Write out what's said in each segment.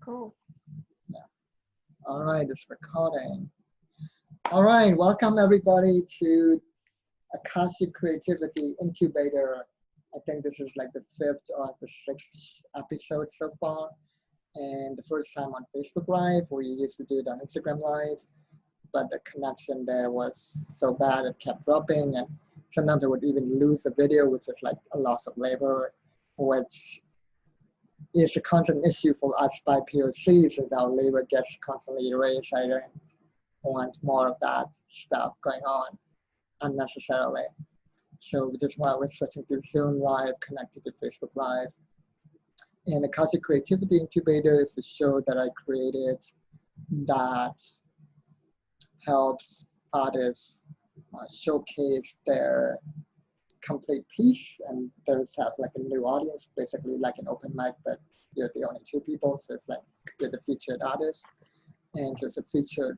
Cool. Yeah. All right, it's recording. All right, welcome everybody to Akashic Creativity Incubator. I think this is like the 5th or the 6th episode so far. And the first time on Facebook Live. We used to do it on Instagram Live, but the connection there was so bad it kept dropping, and sometimes I would even lose the video, which is like a loss of labor, which is a constant issue for us by POCs, as our labor gets constantly erased. I don't want more of that stuff going on unnecessarily. So which is why we're switching to Zoom Live connected to Facebook Live. And Akashic Creativity Incubator is a show that I created that helps artists showcase their complete piece, and there's have like a new audience, basically like an open mic, but you're the only 2 people, so it's like you're the featured artist, and there's a featured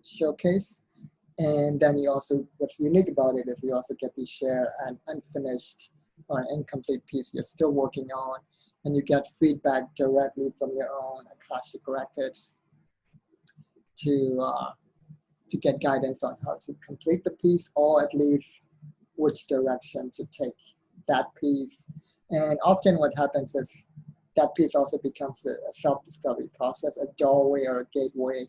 showcase. And then you also, what's unique about it is you also get to share an unfinished or an incomplete piece you're still working on, and you get feedback directly from your own Akashic records to get guidance on how to complete the piece, or at least which direction to take that piece. And often what happens is that piece also becomes a self-discovery process, a doorway or a gateway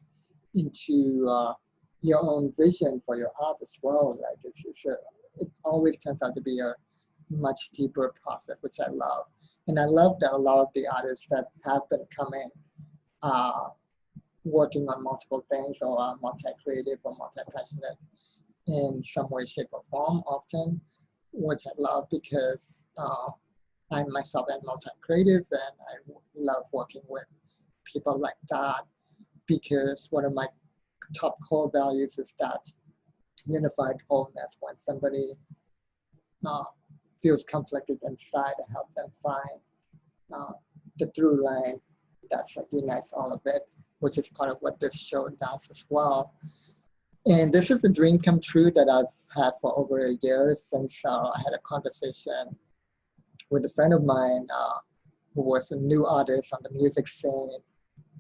into your own vision for your art as well. Like it always turns out to be a much deeper process, which I love. And I love that a lot of the artists that have been coming working on multiple things, or are multi-creative or multi-passionate in some way, shape, or form often, which I love because I myself am multi-creative, and I love working with people like that, because one of my top core values is that unified wholeness. When somebody feels conflicted inside, I help them find the through line that's like unites all of it, which is part of what this show does as well. And this is a dream come true that I've had for over a year, since I had a conversation with a friend of mine who was a new artist on the music scene.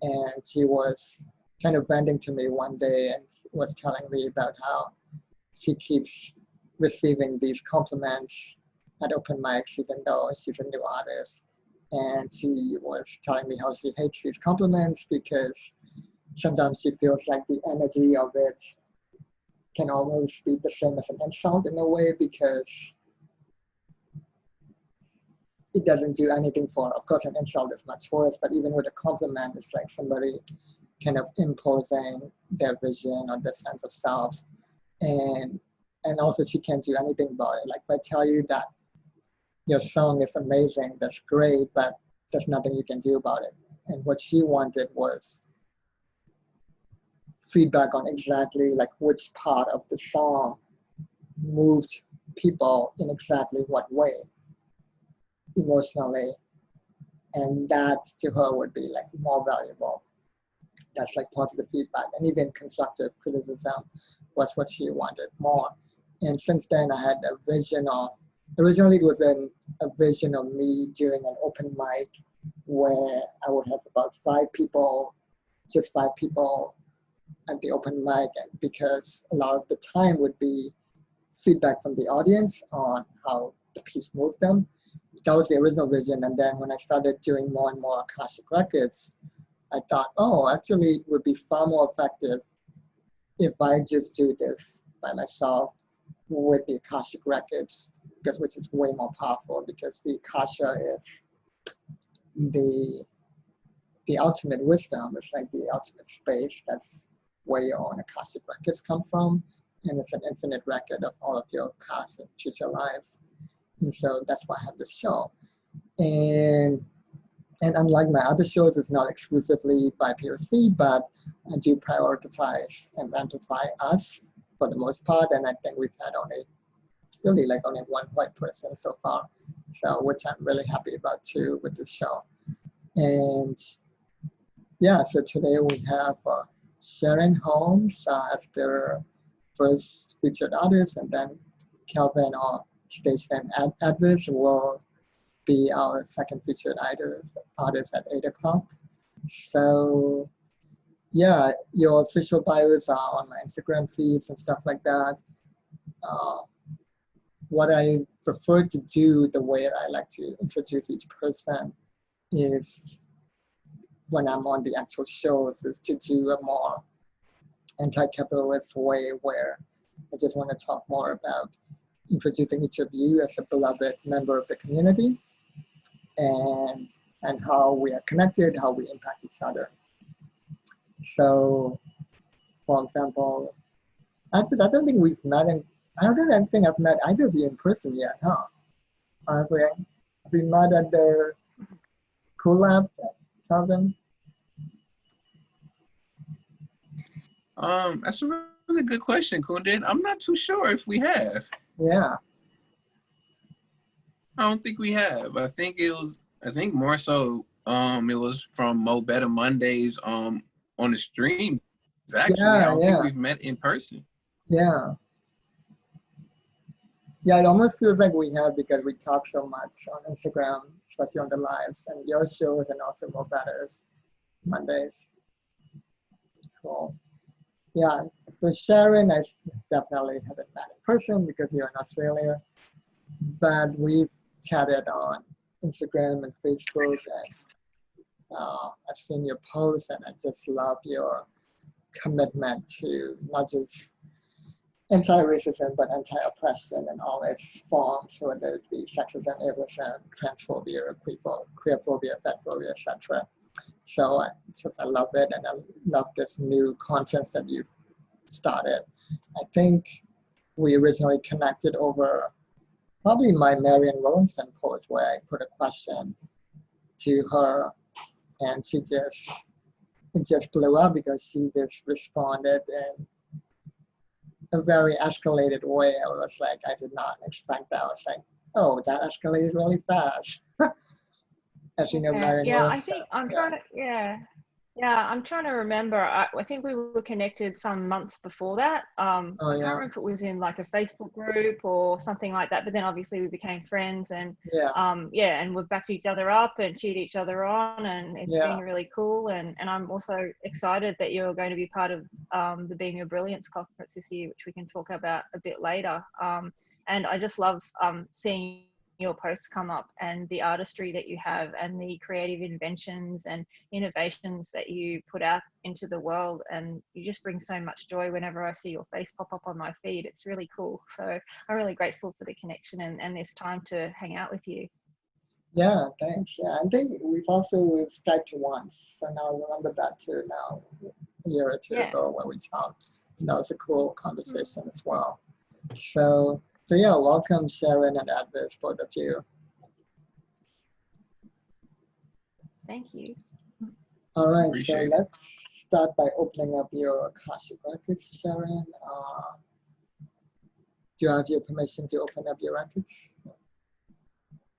And she was kind of venting to me one day and was telling me about how she keeps receiving these compliments at open mics, even though she's a new artist. And she was telling me how she hates these compliments because sometimes she feels like the energy of it can almost be the same as an insult in a way, because it doesn't do anything for, of course, an insult is much worse, but even with a compliment, it's like somebody kind of imposing their vision or their sense of self. And also she can't do anything about it. Like, if I tell you that your song is amazing, that's great, but there's nothing you can do about it. And what she wanted was feedback on exactly like which part of the song moved people in exactly what way emotionally, and that to her would be like more valuable. That's like positive feedback, and even constructive criticism was what she wanted more. And since then I had a vision of, originally it was a vision of me doing an open mic where I would have about 5 people, just 5 people at the open mic, because a lot of the time would be feedback from the audience on how the piece moved them. That was the original vision. And then when I started doing more and more Akashic records, I thought, oh, actually it would be far more effective if I just do this by myself with the Akashic records, because which is way more powerful, because the Akasha is the ultimate wisdom. It's like the ultimate space. That's where your own Akashic records come from, and it's an infinite record of all of your past and future lives. And so that's why I have this show. And unlike my other shows, it's not exclusively by POC, but I do prioritize and amplify us for the most part. And I think we've had only 1 white person so far, so which I'm really happy about too with this show. And yeah, so today we have Sharyn Holmes as their first featured artist, and then Kelvin, or stage name A.D.V.I.S.S, will be our second featured artist at 8 o'clock. So yeah, your official bios are on my Instagram feeds and stuff like that. Uh, what I prefer to do, the way that I like to introduce each person is when I'm on the actual shows is to do a more anti-capitalist way where I just want to talk more about introducing each of you as a beloved member of the community and how we are connected, how we impact each other. So, for example, I don't think we've met in, I don't think I've met either of you in person yet, huh? Have we met at the collab, Calvin? That's a really good question, Kundan. I'm not too sure if we have. Yeah. I don't think we have. I think more so it was from Mo Better Mondays on the streams. Actually, I Yeah, don't think yeah, we've met in person. yeah. Yeah, it almost feels like we have because we talk so much on Instagram, especially on the lives and your shows and also More Betters Mondays. Cool. Yeah, so Sharyn, I definitely haven't met in person because you're in Australia, but we've chatted on Instagram and Facebook, and I've seen your posts, and I just love your commitment to not just anti-racism, but anti-oppression and all its forms, whether it be sexism, ableism, transphobia, queerphobia, fatphobia, etc. So I love it, and I love this new conference that you started. I think we originally connected over probably my Marianne Williamson post where I put a question to her, and it just blew up because she just responded in a very escalated way. I was like, I did not expect that. I was like, oh, that escalated really fast. As you know, Marianne Yeah, I Williamson. think I'm Yeah. trying to, yeah, I'm trying to remember. I think we were connected some months before that. Oh, I can't yeah. remember if it was in like a Facebook group or something like that, but then obviously we became friends and Yeah. yeah, and we've backed each other up and cheered each other on, and it's Yeah. been really cool. And I'm also excited that you're going to be part of the Being Your Brilliance conference this year, which we can talk about a bit later. And I just love seeing your posts come up and the artistry that you have and the creative inventions and innovations that you put out into the world, and you just bring so much joy whenever I see your face pop up on my feed. It's really cool. So I'm really grateful for the connection and this time to hang out with you. Yeah, thanks. Yeah, I think we've also Skyped once, so now I remember that too now, a year or two Yeah. ago when we talked. And that was a cool conversation as well. So yeah, welcome Sharyn and A.D.V.I.S., both of you. Thank you. All right, so Appreciate it. let's start by opening up your Akashic records, Sharyn. Do you have your permission to open up your records?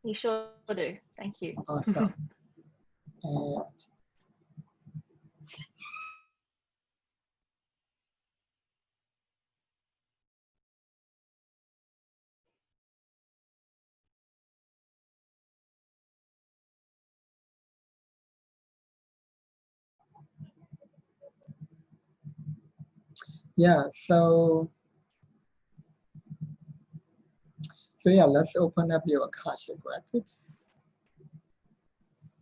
You sure do. Thank you. Awesome. And yeah, so yeah, let's open up your Akashic records.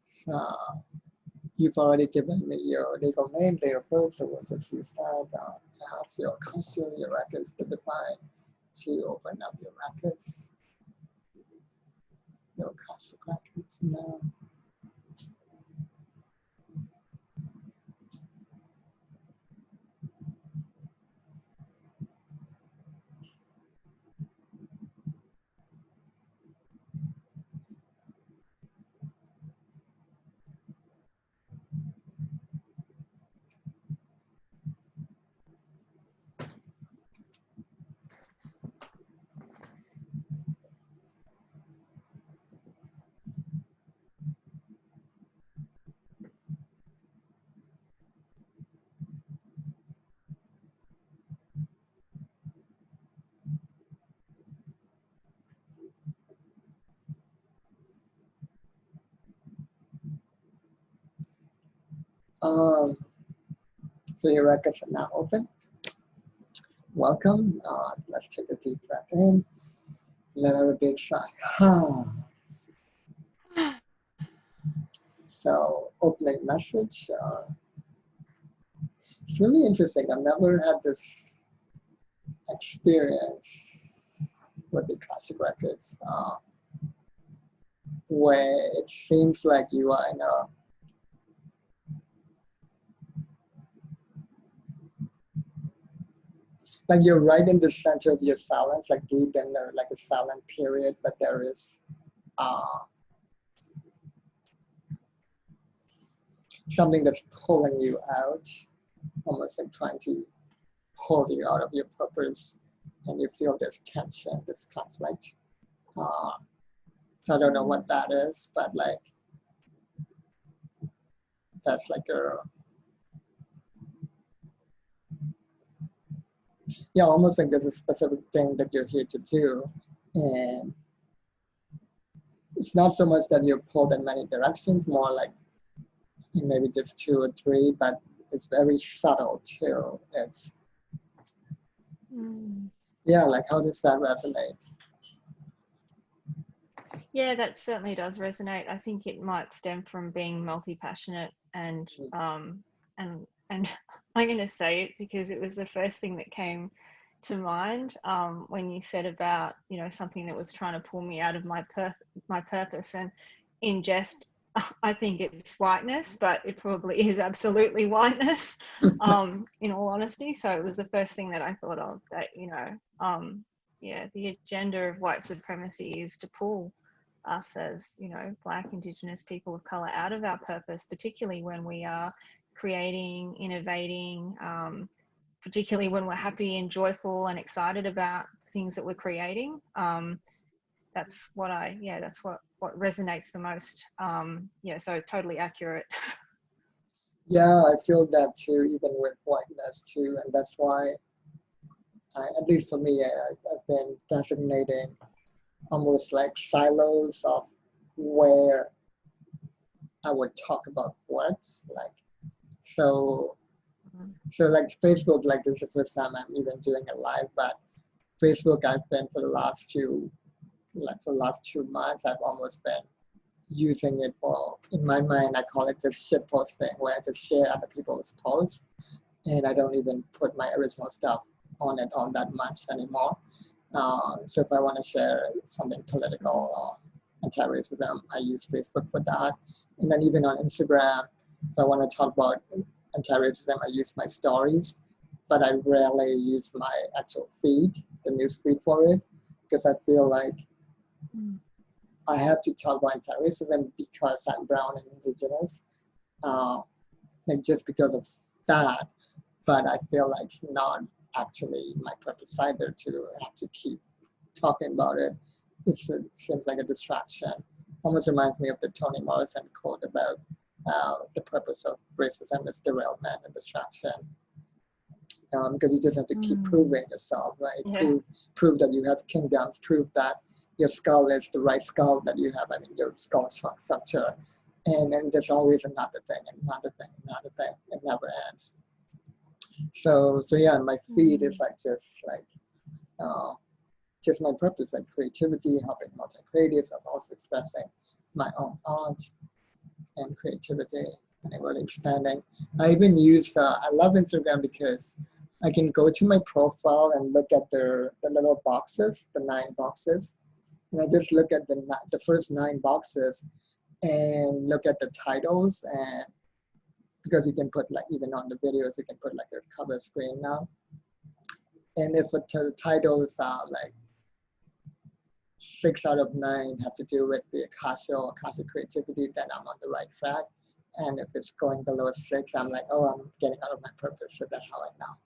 So you've already given me your legal name, date of birth, so we'll just use that. Ask your Akashic, your records to define to open up your records. Your Akashic records now. Um, so your records are now open. Welcome. Let's take a deep breath in. Let out a big sigh. So opening message. It's really interesting. I've never had this experience with the Akashic records where it seems like you are in a like you're right in the center of your silence, like deep in there, like a silent period, but there is something that's pulling you out, almost like trying to pull you out of your purpose, and you feel this tension, this conflict. So I don't know what that is, but like that's like a almost like there's a specific thing that you're here to do, and it's not so much that you're pulled in many directions, more like maybe just 2 or 3, but it's very subtle too. It's like how does that resonate? Yeah, that certainly does resonate. I think it might stem from being multi-passionate and I'm going to say it because it was the first thing that came to mind when you said about, you know, something that was trying to pull me out of my purpose. And in jest, I think it's whiteness, but it probably is absolutely whiteness, in all honesty. So it was the first thing that I thought of, that, you know, the agenda of white supremacy is to pull us as, you know, Black, Indigenous people of colour out of our purpose, particularly when we are creating, innovating, particularly when we're happy and joyful and excited about things that we're creating. That's what what resonates the most. So totally accurate. Yeah, I feel that too, even with whiteness too, and that's why, at least for me, I've been designating almost like silos of where I would talk about what, like, so like Facebook, like this is the first time I'm even doing a live, but Facebook I've been for the last 2 months, I've almost been using it for, in my mind, I call it just shit posting, where I just share other people's posts, and I don't even put my original stuff on it all that much anymore. So if I want to share something political or anti-racism, I use Facebook for that. And then even on Instagram, if I want to talk about anti-racism, I use my stories, but I rarely use my actual feed, the news feed for it, because I feel like I have to talk about anti-racism because I'm brown and indigenous, like just because of that. But I feel like it's not actually my purpose either to have to keep talking about it. It seems like a distraction. Almost reminds me of the Toni Morrison quote about the purpose of racism is derailment and distraction. Because you just have to keep proving yourself, right? Yeah. Prove that you have kingdoms, prove that your skull is the right skull that you have, I mean, your skull structure. And then there's always another thing, another thing, another thing. It never ends. So yeah, my feed is like just my purpose, like creativity, helping multi-creatives. I was also expressing my own art and creativity, and I'm really expanding. I even use, I love Instagram because I can go to my profile and look at the little boxes, the 9 boxes, and I just look at the first 9 boxes and look at the titles, and because you can put, like, even on the videos, you can put like a cover screen now. And if the titles are like 6 out of 9 have to do with the Akashic creativity, then I'm on the right track. And if it's going below 6, I'm like, oh, I'm getting out of my purpose. So that's how I know.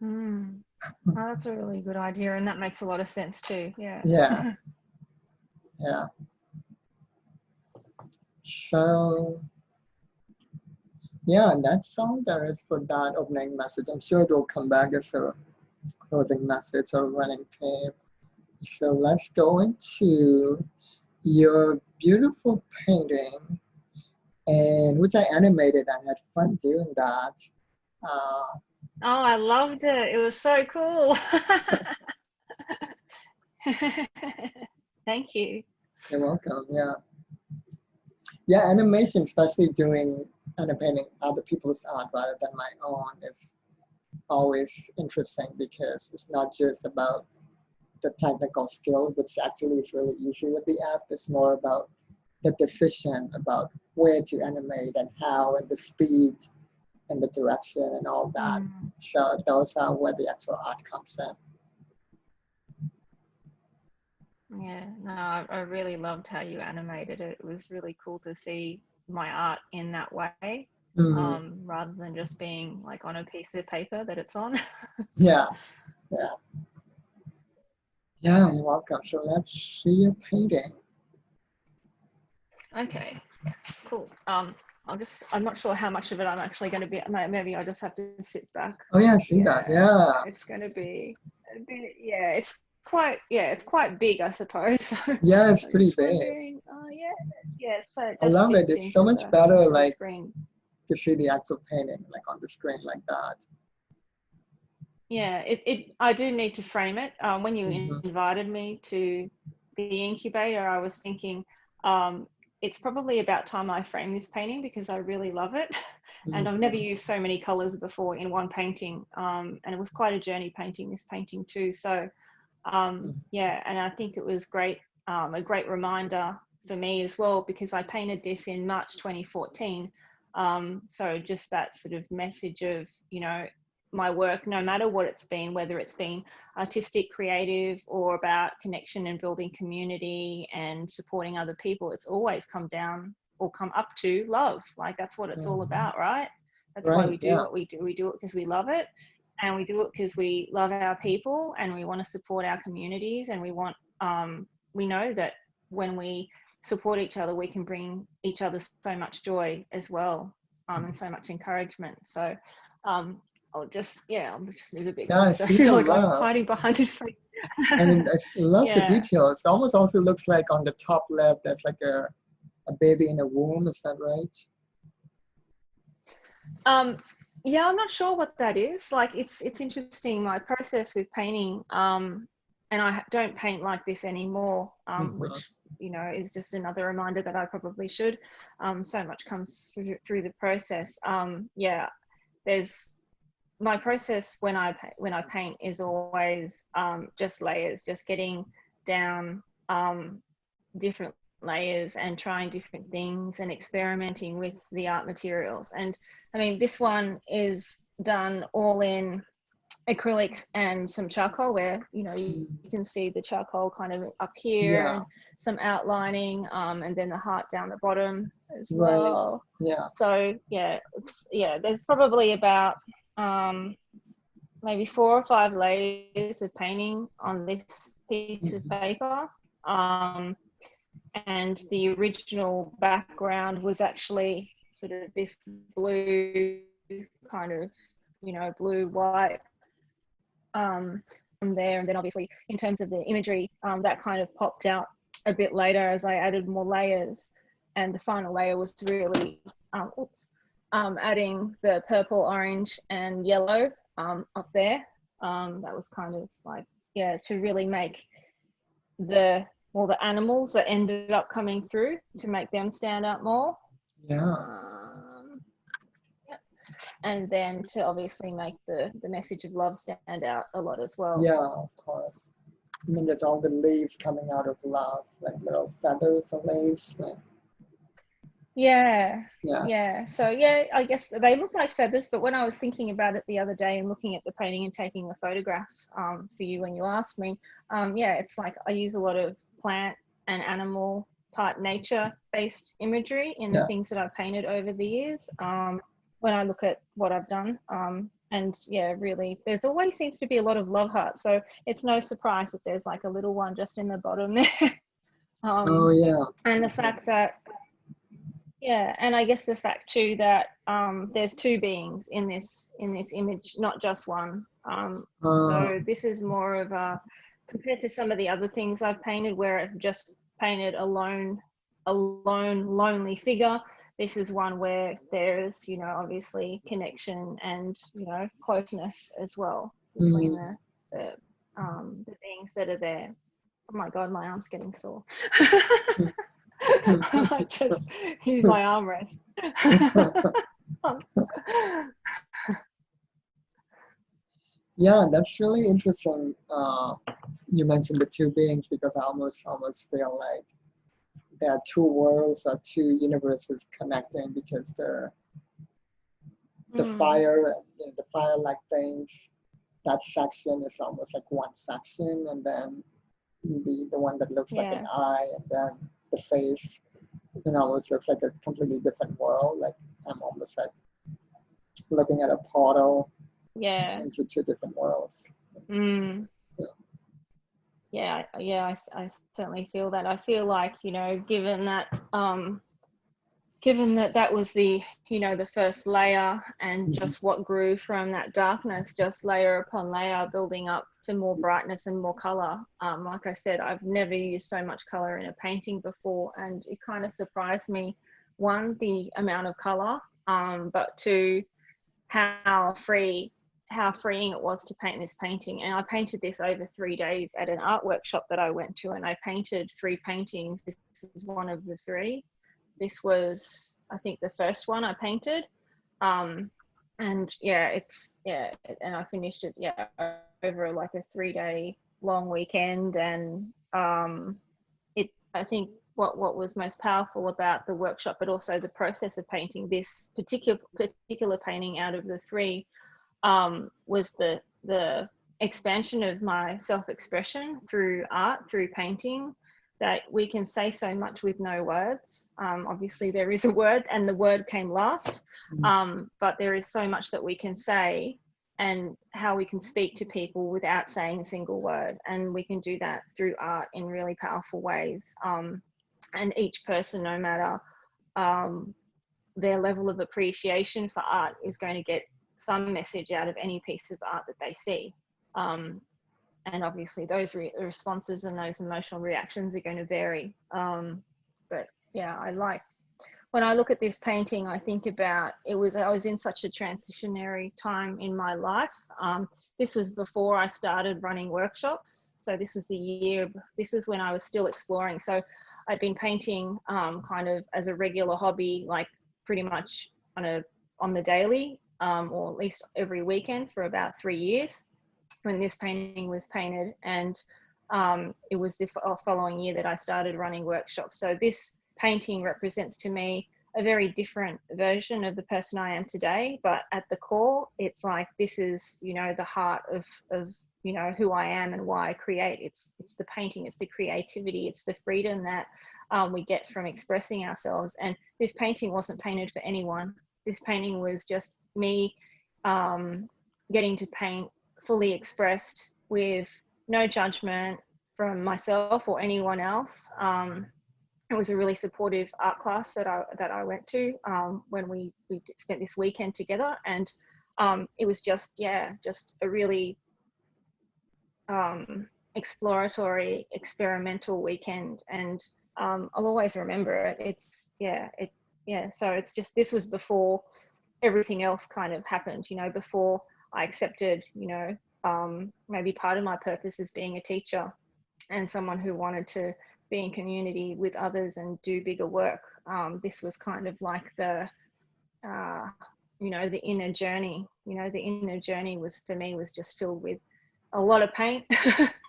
Oh, that's a really good idea, and that makes a lot of sense too. Yeah. Yeah. So yeah, and that's all there is for that opening message. I'm sure it will come back as a closing message or running theme. So let's go into your beautiful painting and which I animated and had fun doing that. Uh, Oh, I loved it. It was so cool. Thank you. you're welcome. Yeah, yeah. Animation, especially doing animating other people's art rather than my own, is always interesting because it's not just about the technical skill, which actually is really easy with the app. It's more about the decision about where to animate and how and the speed and the direction and all that. Mm. So those are where the actual art comes in. Yeah, no, I really loved how you animated it. It was really cool to see my art in that way, Mhm. rather than just being like on a piece of paper that it's on. Yeah, yeah. Yeah, you're welcome. So let's see your painting. Okay, cool. I'm not sure how much of it I'm actually going to be, maybe I'll just have to sit back. Oh yeah, I see that. Yeah, Yeah. it's going to be a bit, yeah, it's quite big, I suppose. So Yeah, it's I'm pretty just big. wondering, yeah, yeah, so it I just love it. fits It's so much into better the like screen. to see the actual painting like on the screen like that. Yeah, I do need to frame it. When you Hmm. invited me to the incubator, I was thinking um, it's probably about time I frame this painting because I really love it. And I've never Hmm. used so many colors before in one painting. And it was quite a journey painting this painting too. So yeah, and I think it was great, a great reminder for me as well, because I painted this in March 2014. So just that sort of message of, my work, no matter what it's been, whether it's been artistic, creative, or about connection and building community and supporting other people, it's always come down or come up to love. Like that's what it's all Hmm. about, right? That's why Right. we do Yeah. what we do. We do it because we love it, and we do it because we love our people and we want to support our communities, and we know that when we support each other, we can bring each other so much joy as well, and so much encouragement. So I'll just move a bit Yeah, I closer. I see feel the like I'm love. hiding behind this thing. And I love the Yeah. details. It almost also looks like on the top left, there's like a baby in a womb. Is that right? Um, yeah, I'm not sure what that is. Like, it's interesting. My process with painting, and I don't paint like this anymore, Hmm. which is just another reminder that I probably should. So much comes through the process. Yeah, there's my process when I paint is always just layers, just getting down different layers and trying different things and experimenting with the art materials. And I mean, this one is done all in acrylics and some charcoal, where you can see the charcoal kind of up here, Yeah. and some outlining, and then the heart down the bottom as Right. well. Yeah. So yeah, there's probably about maybe 4 or 5 layers of painting on this piece of Mhm. paper. And the original background was actually sort of this blue kind of, blue white from there. And then obviously in terms of the imagery, that kind of popped out a bit later as I added more layers. And the final layer was really adding the purple, orange, and yellow up there. That was kind of like, to really make the animals that ended up coming through, to make them stand out more. Yeah. Yeah. And then to obviously make the message of love stand out a lot as well. Yeah, of course. And then there's all the leaves coming out of love, like little feathers of leaves. Like, Yeah. yeah. Yeah. So yeah, I guess they look like feathers, but when I was thinking about it the other day and looking at the painting and taking a photograph for you when you asked me, it's like I use a lot of plant and animal type nature based imagery in the Yeah. things that I've painted over the years. When I look at what I've done. And yeah, really, there's always seems to be a lot of love hearts. So it's no surprise that there's like a little one just in the bottom there. Oh yeah. And the fact that, and I guess the fact too that there's 2 beings in this image, not just one. Oh. So this is more of a, compared to some of the other things I've painted where I've just painted a lone lonely figure. this is one where there's, you know, obviously connection and, you know, closeness as well between the beings that are there. Oh my God, my arm's getting sore. I just use my armrest. Yeah, that's really interesting. You mentioned the two beings, because I almost feel like there are two worlds or two universes connecting, because the fire, you know, the fire-like things, that section is almost like one section, and then the one that looks like an eye, and then the face, you know, almost looks like a completely different world. Like I'm almost like looking at a portal into two different worlds. Yeah, I certainly feel that. I feel like, you know, given that that was the, you know, the first layer, and just what grew from that darkness, just layer upon layer, building up to more brightness and more color. Like I said, I've never used so much color in a painting before, and it kind of surprised me, one, the amount of color, but two, how freeing it was to paint this painting. And I painted this over 3 days at an art workshop that I went to, and I painted 3 paintings. This is one of the 3. This was, I think, the first one I painted. And yeah, and I finished it, over like a 3-day long weekend. And I think what was most powerful about the workshop, but also the process of painting this particular painting out of the 3, was the expansion of my self-expression through art, through painting, that we can say so much with no words. Obviously there is a word, and the word came last, but there is so much that we can say, and how we can speak to people without saying a single word. And we can do that through art in really powerful ways. And each person, no matter their level of appreciation for art, is going to get some message out of any piece of art that they see. And obviously those responses and those emotional reactions are going to vary. But yeah, when I look at this painting, I think about, I was in such a transitionary time in my life. This was before I started running workshops. So this was this is when I was still exploring. So I'd been painting kind of as a regular hobby, like pretty much on the daily, or at least every weekend, for about 3 years, when this painting was painted. And it was the following year that I started running workshops. So this painting represents to me a very different version of the person I am today, but at the core, it's like, this is, you know, the heart of you know, who I am and why I create. It's the painting, it's the creativity, it's the freedom that we get from expressing ourselves. And this painting wasn't painted for anyone. This painting was just me getting to paint fully expressed, with no judgment from myself or anyone else. It was a really supportive art class that I went to when we spent this weekend together. And it was just a really exploratory, experimental weekend. And I'll always remember it. So it's just, this was before everything else kind of happened, you know, before I accepted, you know, maybe part of my purpose is being a teacher and someone who wanted to be in community with others and do bigger work. This was kind of like the, you know, the inner journey. You know, the inner journey was, for me, was just filled with a lot of paint,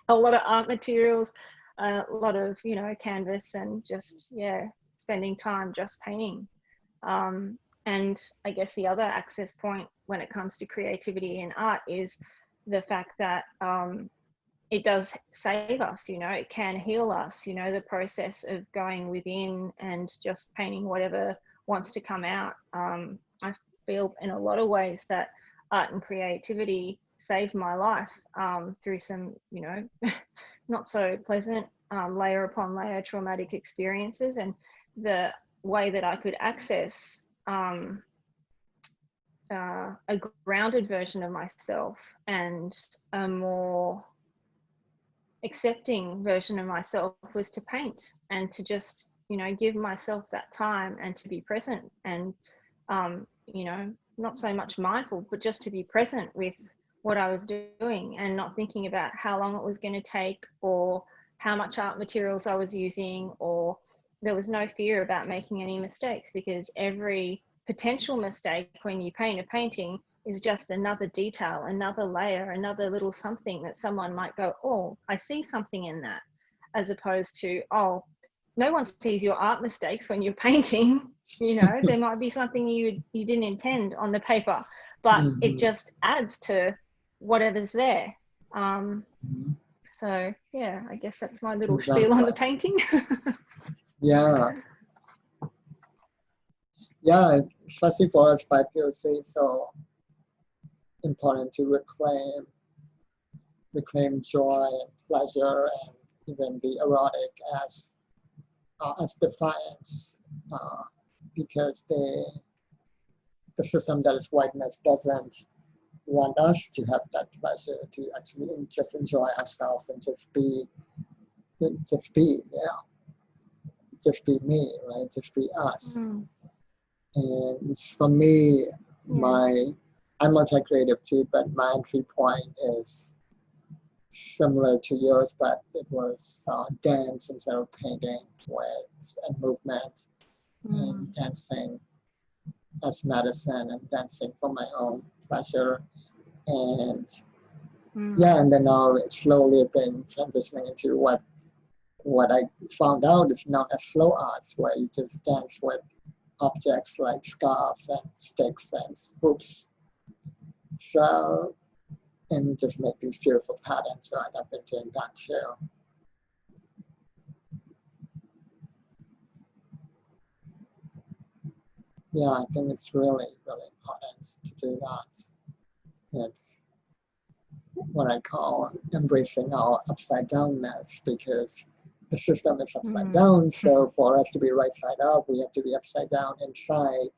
a lot of art materials, a lot of, you know, canvas, and just, spending time just painting. And I guess the other access point when it comes to creativity and art is the fact that it does save us, you know, it can heal us, you know, the process of going within and just painting whatever wants to come out. I feel in a lot of ways that art and creativity saved my life through some, you know, not so pleasant layer upon layer traumatic experiences, and the way that I could access a grounded version of myself and a more accepting version of myself was to paint, and to just you know, give myself that time and to be present and, you know, not so much mindful, but just to be present with what I was doing and not thinking about how long it was going to take or how much art materials I was using, or there was no fear about making any mistakes, because every potential mistake when you paint a painting is just another detail, another layer, another little something that someone might go, oh, I see something in that, as opposed to, oh, no one sees your art mistakes when you're painting. You know, there might be something you didn't intend on the paper, but it just adds to whatever's there. So yeah, I guess that's my little spiel on the painting. Yeah. Yeah, especially for us by POC, so important to reclaim joy and pleasure and even the erotic as defiance, because the system that is whiteness doesn't want us to have that pleasure, to actually just enjoy ourselves and just be, you know, just be me, right? Just be us. And for me, I'm multi-creative too, but my entry point is similar to yours, but it was dance instead of painting, and movement, and dancing as medicine, and dancing for my own pleasure. And yeah, and then now it's slowly been transitioning into what I found out is known as flow arts, where you just dance with objects like scarves and sticks and hoops. So, and just make these beautiful patterns. So I've been doing that too. Yeah, I think it's really, really important to do that. It's what I call embracing our upside downness, because the system is upside down. So for us to be right side up, we have to be upside down inside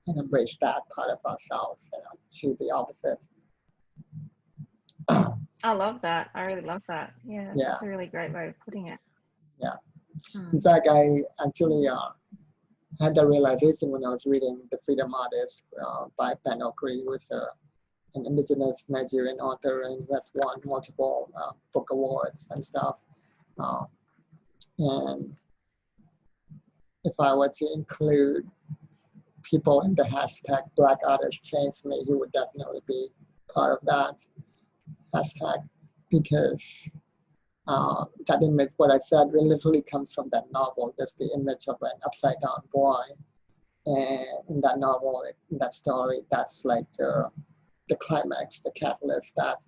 and embrace that part of ourselves, you know, to the opposite. I love that. I really love that. Yeah, that's a really great way of putting it. Yeah. In fact, I actually had the realization when I was reading The Freedom Artist by Ben Okri, who is an indigenous Nigerian author and has won multiple book awards and stuff. And if I were to include people in the hashtag Black Artists Change Me, he would definitely be part of that hashtag, because that image, what I said, literally comes from that novel. That's the image of an upside down boy. And in that novel, in that story, that's like the climax, the catalyst that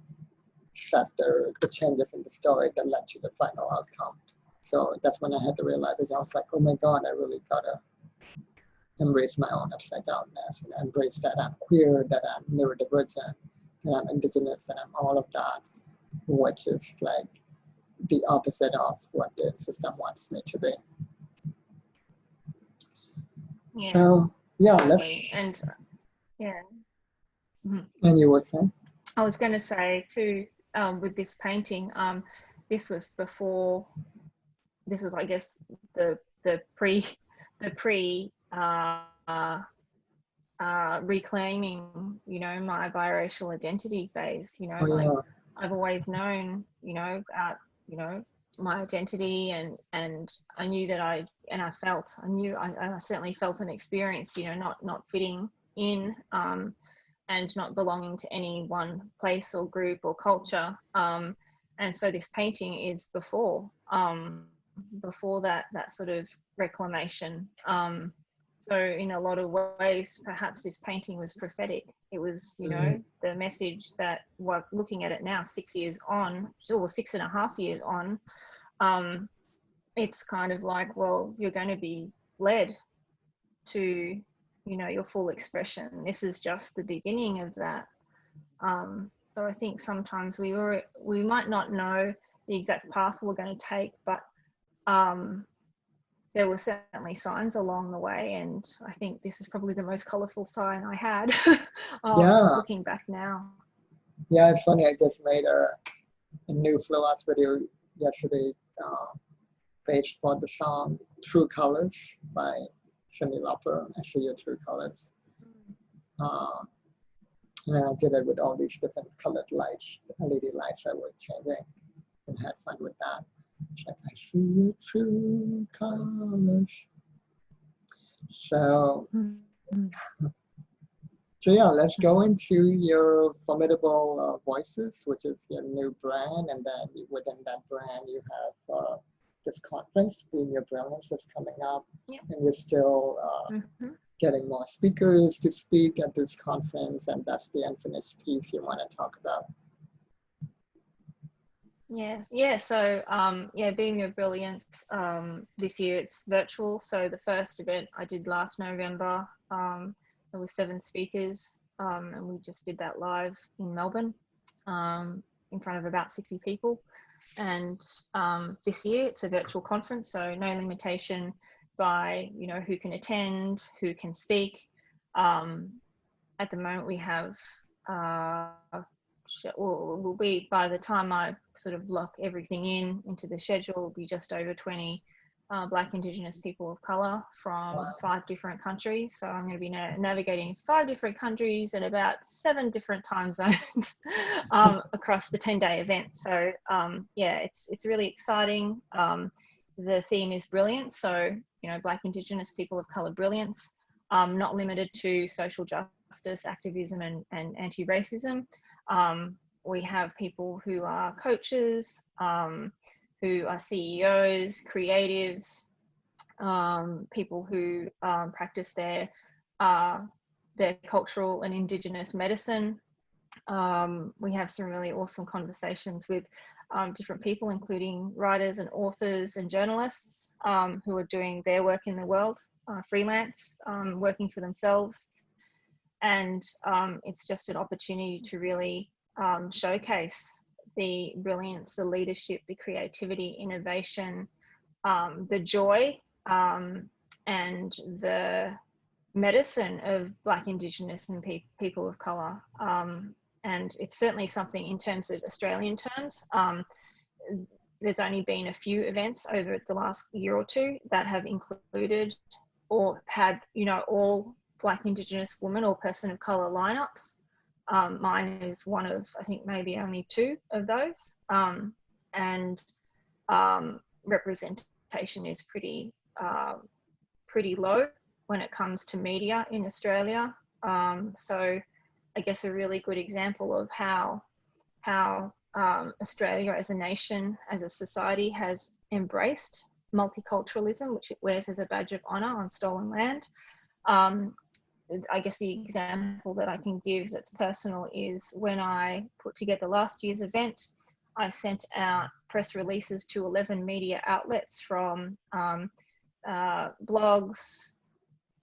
set the changes in the story that led to the final outcome. So that's when I had to realize it. I was like, oh my God, I really gotta embrace my own upside downness and embrace that I'm queer, that I'm neurodivergent, that I'm indigenous, that I'm all of that, which is like the opposite of what the system wants me to be. Yeah. So yeah, totally. And And you were saying? I was going to say too, with this painting, this was before. This was, I guess, the pre reclaiming, you know, my biracial identity phase. You know, I've always known, you know, my identity, and I knew that I certainly felt and experienced, you know, not fitting in, and not belonging to any one place or group or culture. And so this painting is before that sort of reclamation. So in a lot of ways, perhaps this painting was prophetic. It was, you know, the message that we're looking at it now, 6 years on, or 6.5 years on. It's kind of like, well, you're going to be led to, you know, your full expression. This is just the beginning of that. So I think sometimes we might not know the exact path we're going to take, but there were certainly signs along the way, and I think this is probably the most colourful sign I had. Looking back now. Yeah, it's funny. I just made a new flow arts video yesterday, page for the song True Colors by Cyndi Lauper. I See Your True Colors. And then I did it with all these different colored lights, LED lights that were changing, and had fun with that. It's like, I see your true colors. So, so yeah, let's go into your Formidable Voices, which is your new brand, and then within that brand you have this conference, Being Your Brilliance, that's coming up, and you're still getting more speakers to speak at this conference, and that's the unfinished piece you want to talk about. Yes, yeah. So, Being Your Brilliance. This year it's virtual. So the first event I did last November. There was 7 speakers, and we just did that live in Melbourne, in front of about 60 people. And this year it's a virtual conference, so no limitation by who can attend, who can speak. At the moment we have will be, by the time I sort of lock everything into the schedule, will be just over 20 Black Indigenous people of colour from 5 different countries. So I'm going to be navigating 5 different countries and about 7 different time zones across the 10-day event. So it's really exciting. The theme is brilliance. So, Black Indigenous people of colour brilliance, not limited to social justice, activism and anti-racism. We have people who are coaches, who are CEOs, creatives, people who practice their cultural and Indigenous medicine. We have some really awesome conversations with different people, including writers and authors and journalists who are doing their work in the world, freelance, working for themselves. And it's just an opportunity to really showcase the brilliance, the leadership, the creativity, innovation, the joy, and the medicine of Black, Indigenous and people of colour. And it's certainly something in terms of Australian terms. There's only been a few events over the last year or 2 that have included or had, all Black, Indigenous woman or person of colour lineups. Mine is one of, I think, maybe only 2 of those. And representation is pretty low when it comes to media in Australia. So I guess a really good example of how Australia as a nation, as a society, has embraced multiculturalism, which it wears as a badge of honour on stolen land. I guess the example that I can give that's personal is when I put together last year's event, I sent out press releases to 11 media outlets from blogs,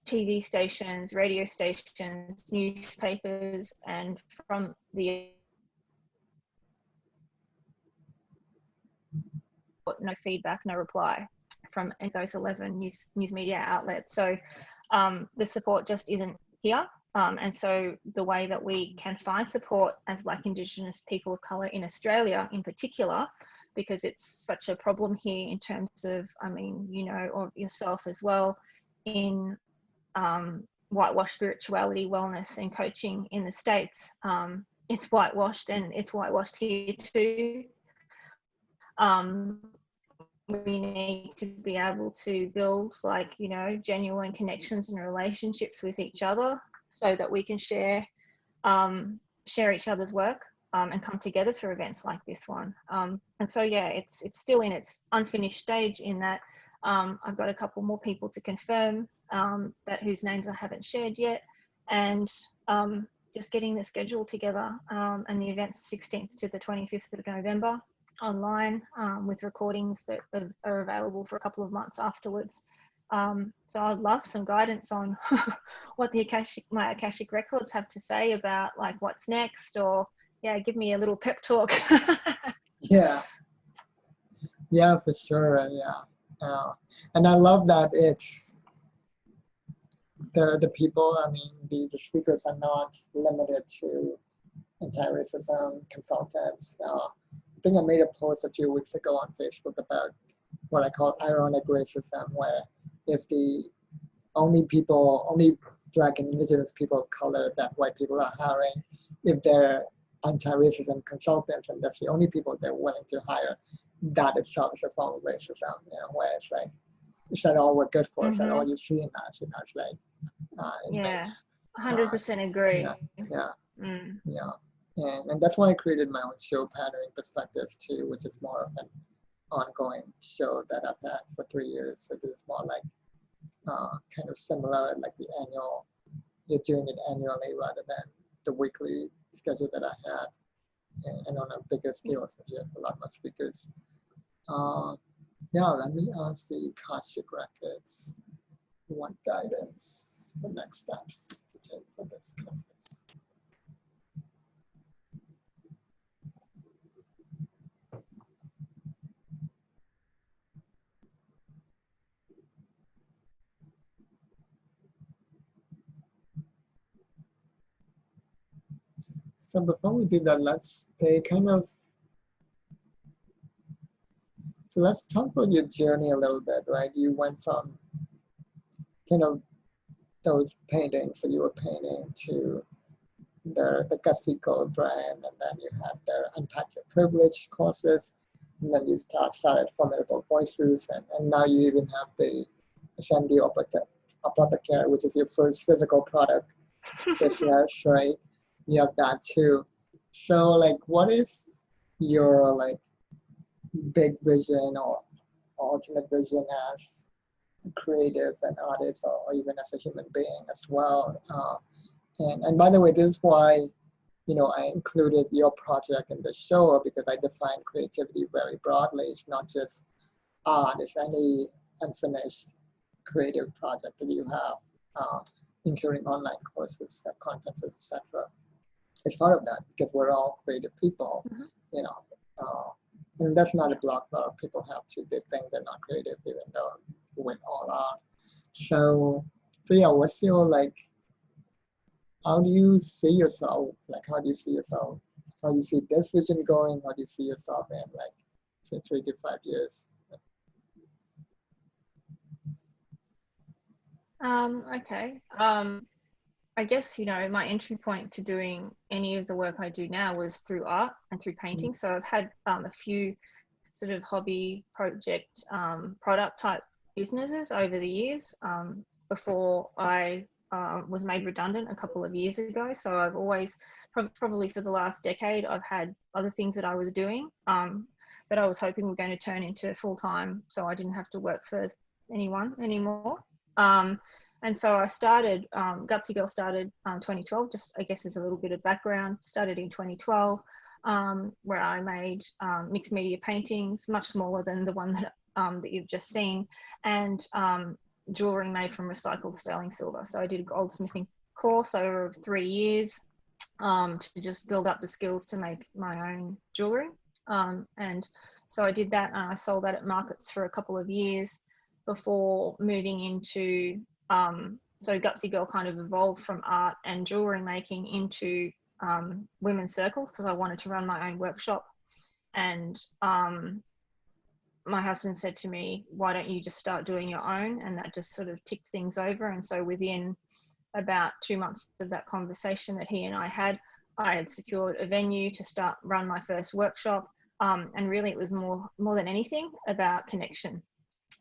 TV stations, radio stations, newspapers, and from the no feedback, no reply from those 11 news media outlets. So the support just isn't here. And so the way that we can find support as Black, Indigenous people of colour in Australia in particular, because it's such a problem here in terms of, or yourself as well, in whitewash spirituality, wellness and coaching in the States. It's whitewashed, and it's whitewashed here too. We need to be able to build genuine connections and relationships with each other so that we can share each other's work and come together for events like this one. And so, it's still in its unfinished stage in that I've got a couple more people to confirm whose names I haven't shared yet, and just getting the schedule together. And the event's 16th to the 25th of November. Online with recordings that are available for a couple of months afterwards. So I'd love some guidance on what my Akashic records have to say about what's next, or give me a little pep talk. Yeah, for sure. And I love that it's the people. The speakers are not limited to anti-racism consultants. I think I made a post a few weeks ago on Facebook about what I call ironic racism, where if the only Black and Indigenous people of color that white people are hiring, if they're anti-racism consultants and that's the only people they're willing to hire, that itself is a form of racism, where it's like, is that all we're good for? Is that all you see in us? It's like, yeah, 100% agree. Yeah. And that's why I created my own show, Pattering Perspectives, too, which is more of an ongoing show that I've had for 3 years. So this is more like kind of similar, like the annual, you're doing it annually rather than the weekly schedule that I had, and on a bigger scale, so you have a lot more speakers. Let me ask the Akashic Records what guidance for next steps to take for this conference. So before we do that, let's let's talk about your journey a little bit, right? You went from kind of those paintings that you were painting to the Gasico brand, and then you had their Unpack Your Privilege courses, and then you started Formidable Voices, and now you even have the Ascendi Apothecary, which is your first physical product business, right? You have that too. So like, what is your like big vision or ultimate vision as a creative and artist, or even as a human being as well? And by the way, this is why I included your project in the show, because I define creativity very broadly. It's not just art; it's any unfinished creative project that you have, including online courses, conferences, etc. It's part of that, because we're all creative people, and that's not a block a lot of people have to. They think they're not creative, even though we all are. So yeah, what's your like? How do you see yourself? Like, how do you see yourself? How do you see this vision going? How do you see yourself in like, say, 3 to 5 years? Okay. I guess, my entry point to doing any of the work I do now was through art and through painting. So I've had a few sort of hobby project product type businesses over the years before I was made redundant a couple of years ago. So I've always, probably for the last decade, I've had other things that I was doing that I was hoping were going to turn into full-time, so I didn't have to work for anyone anymore. And so I started, Gutsy Girl started 2012, just I guess as a little bit of background, started in 2012, where I made mixed media paintings, much smaller than the one that you've just seen, and jewelry made from recycled sterling silver. So I did a goldsmithing course over 3 years to just build up the skills to make my own jewelry. And so I did that, and I sold that at markets for a couple of years before moving into, so Gutsy Girl kind of evolved from art and jewelry making into women's circles, because I wanted to run my own workshop. And my husband said to me, why don't you just start doing your own? And that just sort of ticked things over. And so within about 2 months of that conversation that he and I had secured a venue to run my first workshop. And really it was more than anything about connection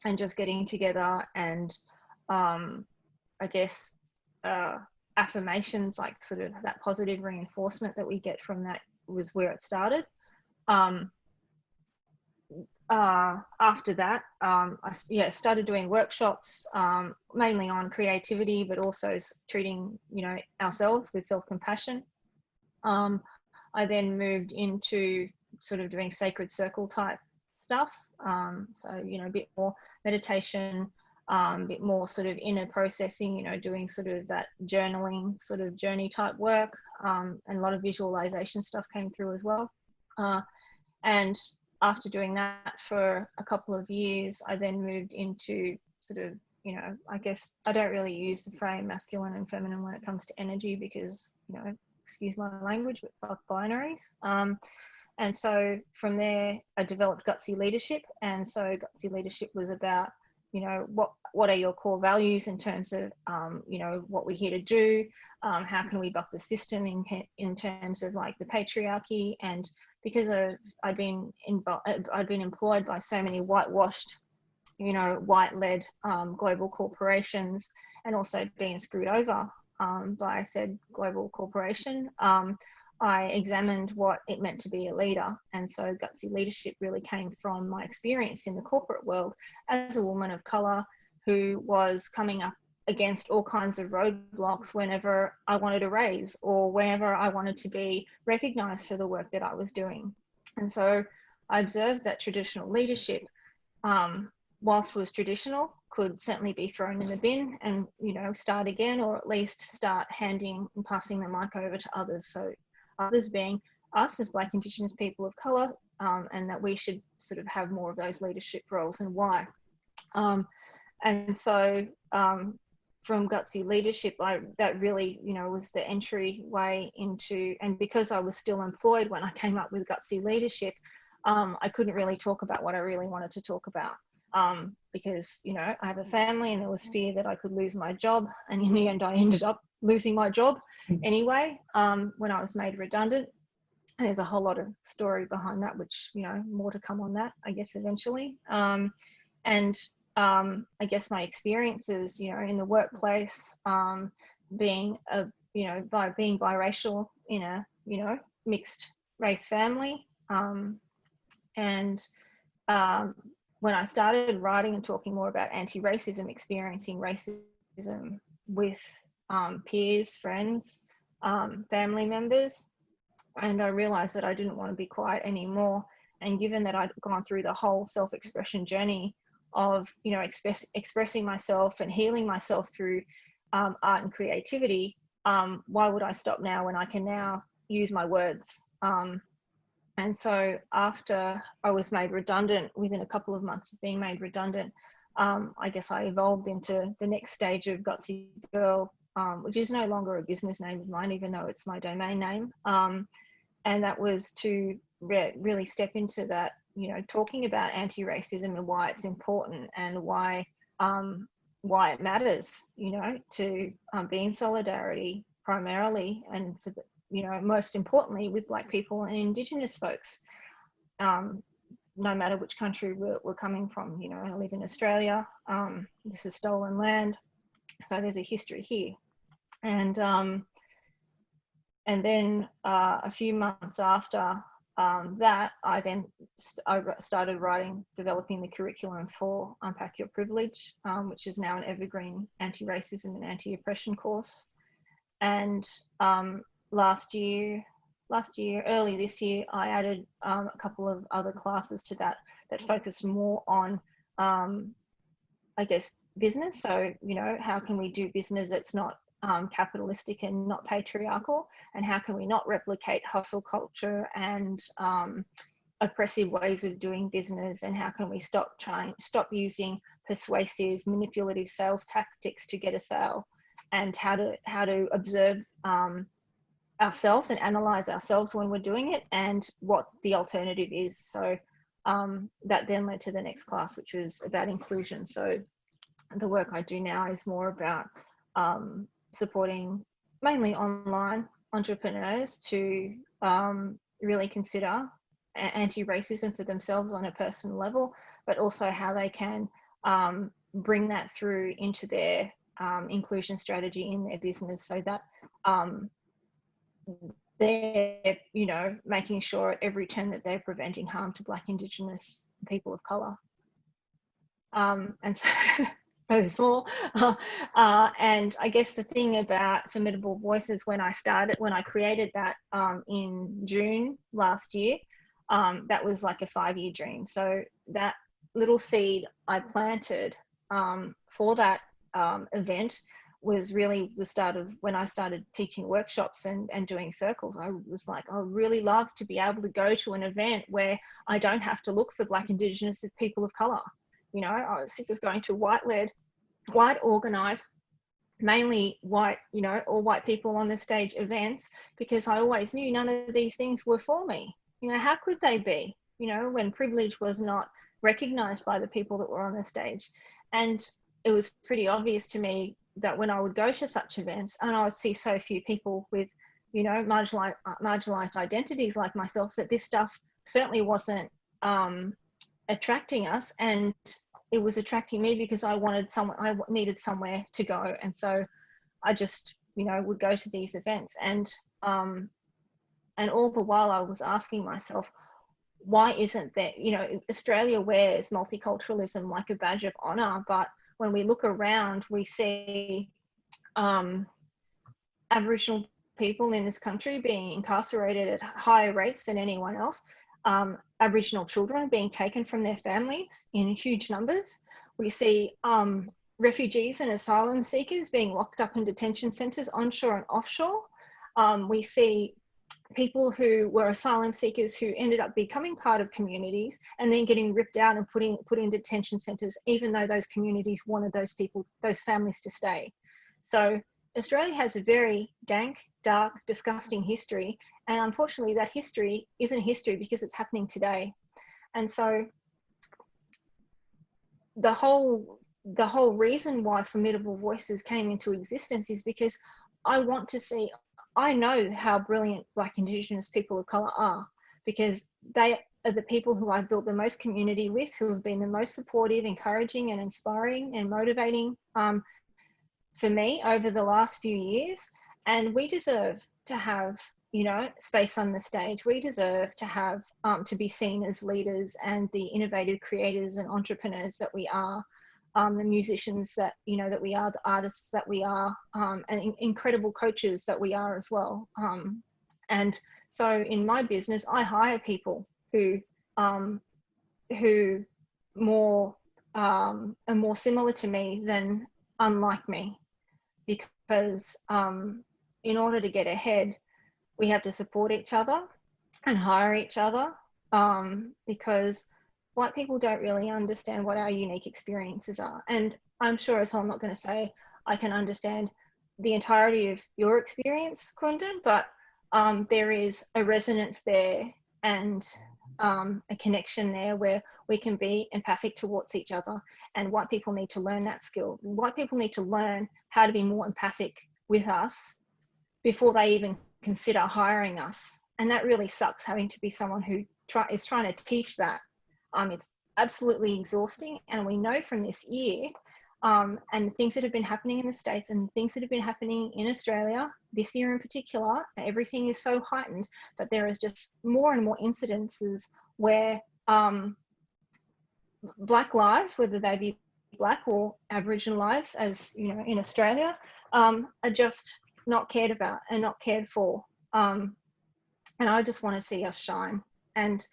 and just getting together, and I guess affirmations, like sort of that positive reinforcement that we get from that, was where it started. After that, I started doing workshops, mainly on creativity, but also treating, ourselves with self-compassion. I then moved into sort of doing sacred circle type stuff. So, a bit more meditation, a bit more sort of inner processing, doing sort of that journaling sort of journey type work, and a lot of visualization stuff came through as well. And after doing that for a couple of years, I then moved into sort of, I guess I don't really use the frame masculine and feminine when it comes to energy, because, excuse my language, but fuck binaries. And so from there, I developed Gutsy Leadership. And so Gutsy Leadership was about, you know, what are your core values in terms of, you know, what we're here to do, how can we buck the system in terms of like the patriarchy. And because I'd been employed by so many whitewashed, you know, white-led global corporations, and also being screwed over by said global corporation, I examined what it meant to be a leader. And so Gutsy Leadership really came from my experience in the corporate world as a woman of color who was coming up against all kinds of roadblocks whenever I wanted a raise or whenever I wanted to be recognized for the work that I was doing. And so I observed that traditional leadership, whilst was traditional, could certainly be thrown in the bin and, you know, start again, or at least start handing and passing the mic over to others. So others being us as Black Indigenous people of colour, and that we should sort of have more of those leadership roles, and why. And so from Gutsy Leadership, that really, you know, was the entryway into, and because I was still employed when I came up with Gutsy Leadership, I couldn't really talk about what I really wanted to talk about. Because, you know, I have a family and there was fear that I could lose my job. And in the end, I ended up losing my job anyway, when I was made redundant. And there's a whole lot of story behind that, which, you know, more to come on that, I guess, eventually. And I guess my experiences, you know, in the workplace, being being biracial in a, you know, mixed race family, when I started writing and talking more about anti-racism, experiencing racism with peers, friends, family members, and I realized that I didn't want to be quiet anymore. And given that I'd gone through the whole self-expression journey of, you know, expressing myself and healing myself through art and creativity, why would I stop now when I can now use my words? And so after I was made redundant, within a couple of months of being made redundant, I guess I evolved into the next stage of Gutsy Girl, which is no longer a business name of mine, even though it's my domain name. And that was to really step into that, you know, talking about anti-racism and why it's important and why it matters, you know, to be in solidarity primarily, and for the, you know, most importantly with Black people and Indigenous folks, no matter which country we're coming from. You know, I live in Australia. This is stolen land, so there's a history here. And then a few months after that, I started developing the curriculum for Unpack Your Privilege, which is now an evergreen anti-racism and anti-oppression course. And early this year, I added a couple of other classes to that focused more on, I guess, business. So, you know, how can we do business that's not capitalistic and not patriarchal, and how can we not replicate hustle culture and oppressive ways of doing business, and how can we stop using persuasive, manipulative sales tactics to get a sale, and how to observe ourselves and analyze ourselves when we're doing it, and what the alternative is. So that then led to the next class, which was about inclusion. So the work I do now is more about supporting mainly online entrepreneurs to really consider anti-racism for themselves on a personal level, but also how they can bring that through into their inclusion strategy in their business, so that they're, you know, making sure at every turn that they're preventing harm to Black Indigenous people of colour. And so so there's more. And I guess the thing about Formidable Voices, when I created that in June last year, that was like a 5-year dream. So that little seed I planted for that event was really the start of when I started teaching workshops and doing circles. I was like, I really love to be able to go to an event where I don't have to look for Black Indigenous people of colour. You know, I was sick of going to white-led, white organised, mainly white, you know, all white people on the stage events, because I always knew none of these things were for me. You know, how could they be, you know, when privilege was not recognized by the people that were on the stage? And it was pretty obvious to me that when I would go to such events and I would see so few people with, you know, marginalized identities like myself, that this stuff certainly wasn't attracting us, and it was attracting me because I needed somewhere to go. And so I just, you know, would go to these events, and all the while I was asking myself, why isn't there, you know, Australia wears multiculturalism like a badge of honor, but when we look around, we see Aboriginal people in this country being incarcerated at higher rates than anyone else. Aboriginal children being taken from their families in huge numbers. We see refugees and asylum seekers being locked up in detention centres onshore and offshore. We see people who were asylum seekers who ended up becoming part of communities and then getting ripped out and put in detention centres, even though those communities wanted those families to stay. So Australia has a very dank, dark, disgusting history, and unfortunately that history isn't history because it's happening today. And so the whole reason why Formidable Voices came into existence is because I know how brilliant Black Indigenous people of colour are, because they are the people who I've built the most community with, who have been the most supportive, encouraging and inspiring and motivating for me over the last few years. And we deserve to have, you know, space on the stage. We deserve to have, to be seen as leaders and the innovative creators and entrepreneurs that we are, the musicians that, you know, that we are, the artists that we are, and incredible coaches that we are as well. And so in my business, I hire people who are more similar to me than unlike me, because in order to get ahead, we have to support each other and hire each other, because white people don't really understand what our unique experiences are. And I'm sure as hell I'm not going to say I can understand the entirety of your experience, Kundan, but there is a resonance there and a connection there where we can be empathic towards each other. And white people need to learn that skill. White people need to learn how to be more empathic with us before they even consider hiring us. And that really sucks, having to be someone who is trying to teach that. It's absolutely exhausting. And we know from this year, and the things that have been happening in the States and things that have been happening in Australia this year in particular, everything is so heightened, but there is just more and more incidences where Black lives, whether they be Black or Aboriginal lives, as you know, in Australia, are just not cared about and not cared for. And I just want to see us shine. And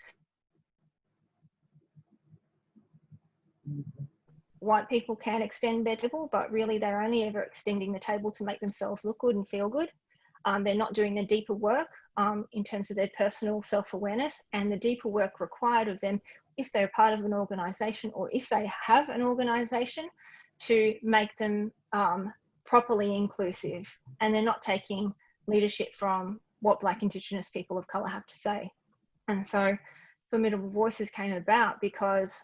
white people can extend their table, but really they're only ever extending the table to make themselves look good and feel good. They're not doing the deeper work in terms of their personal self-awareness, and the deeper work required of them if they're part of an organisation or if they have an organisation, to make them properly inclusive. And they're not taking leadership from what Black Indigenous people of colour have to say. And so Formidable Voices came about because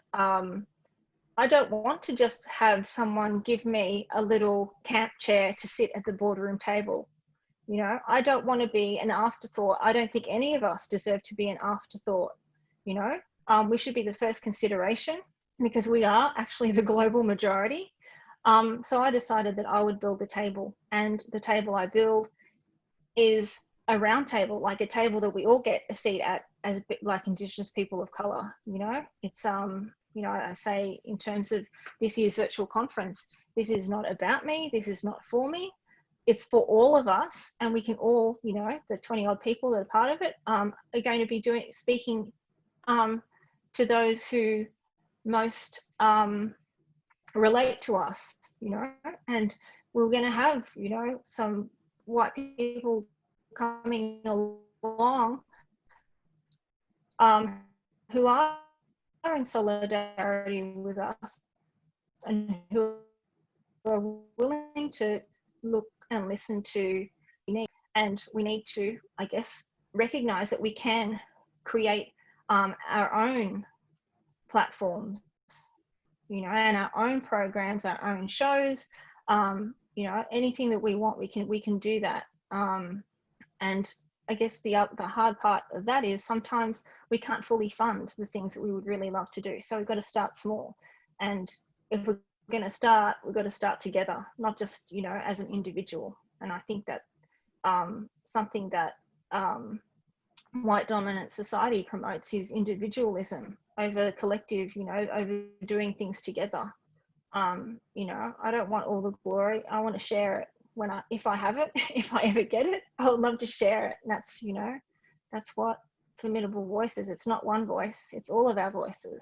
I don't want to just have someone give me a little camp chair to sit at the boardroom table. You know, I don't want to be an afterthought. I don't think any of us deserve to be an afterthought. You know, we should be the first consideration because we are actually the global majority. So I decided that I would build a table, and the table I build is a round table, like a table that we all get a seat at as like Indigenous people of colour. You know, it's you know, I say in terms of this year's virtual conference, this is not about me, this is not for me, it's for all of us. And we can all, you know, the 20 odd people that are part of it are going to be speaking to those who most relate to us, you know, and we're going to have, you know, some white people coming along who are in solidarity with us and who are willing to look and listen to, and we need to, I guess, recognize that we can create our own platforms, you know, and our own programs, our own shows, you know, anything that we want, we can do that. And I guess the hard part of that is sometimes we can't fully fund the things that we would really love to do. So we've got to start small. And if we're going to start, we've got to start together, not just, you know, as an individual. And I think that something that white dominant society promotes is individualism over collective, you know, over doing things together. You know, I don't want all the glory. I want to share it if I have it, if I ever get it, I would love to share it. And that's, you know, that's what Formidable Voice is. It's not one voice, it's all of our voices.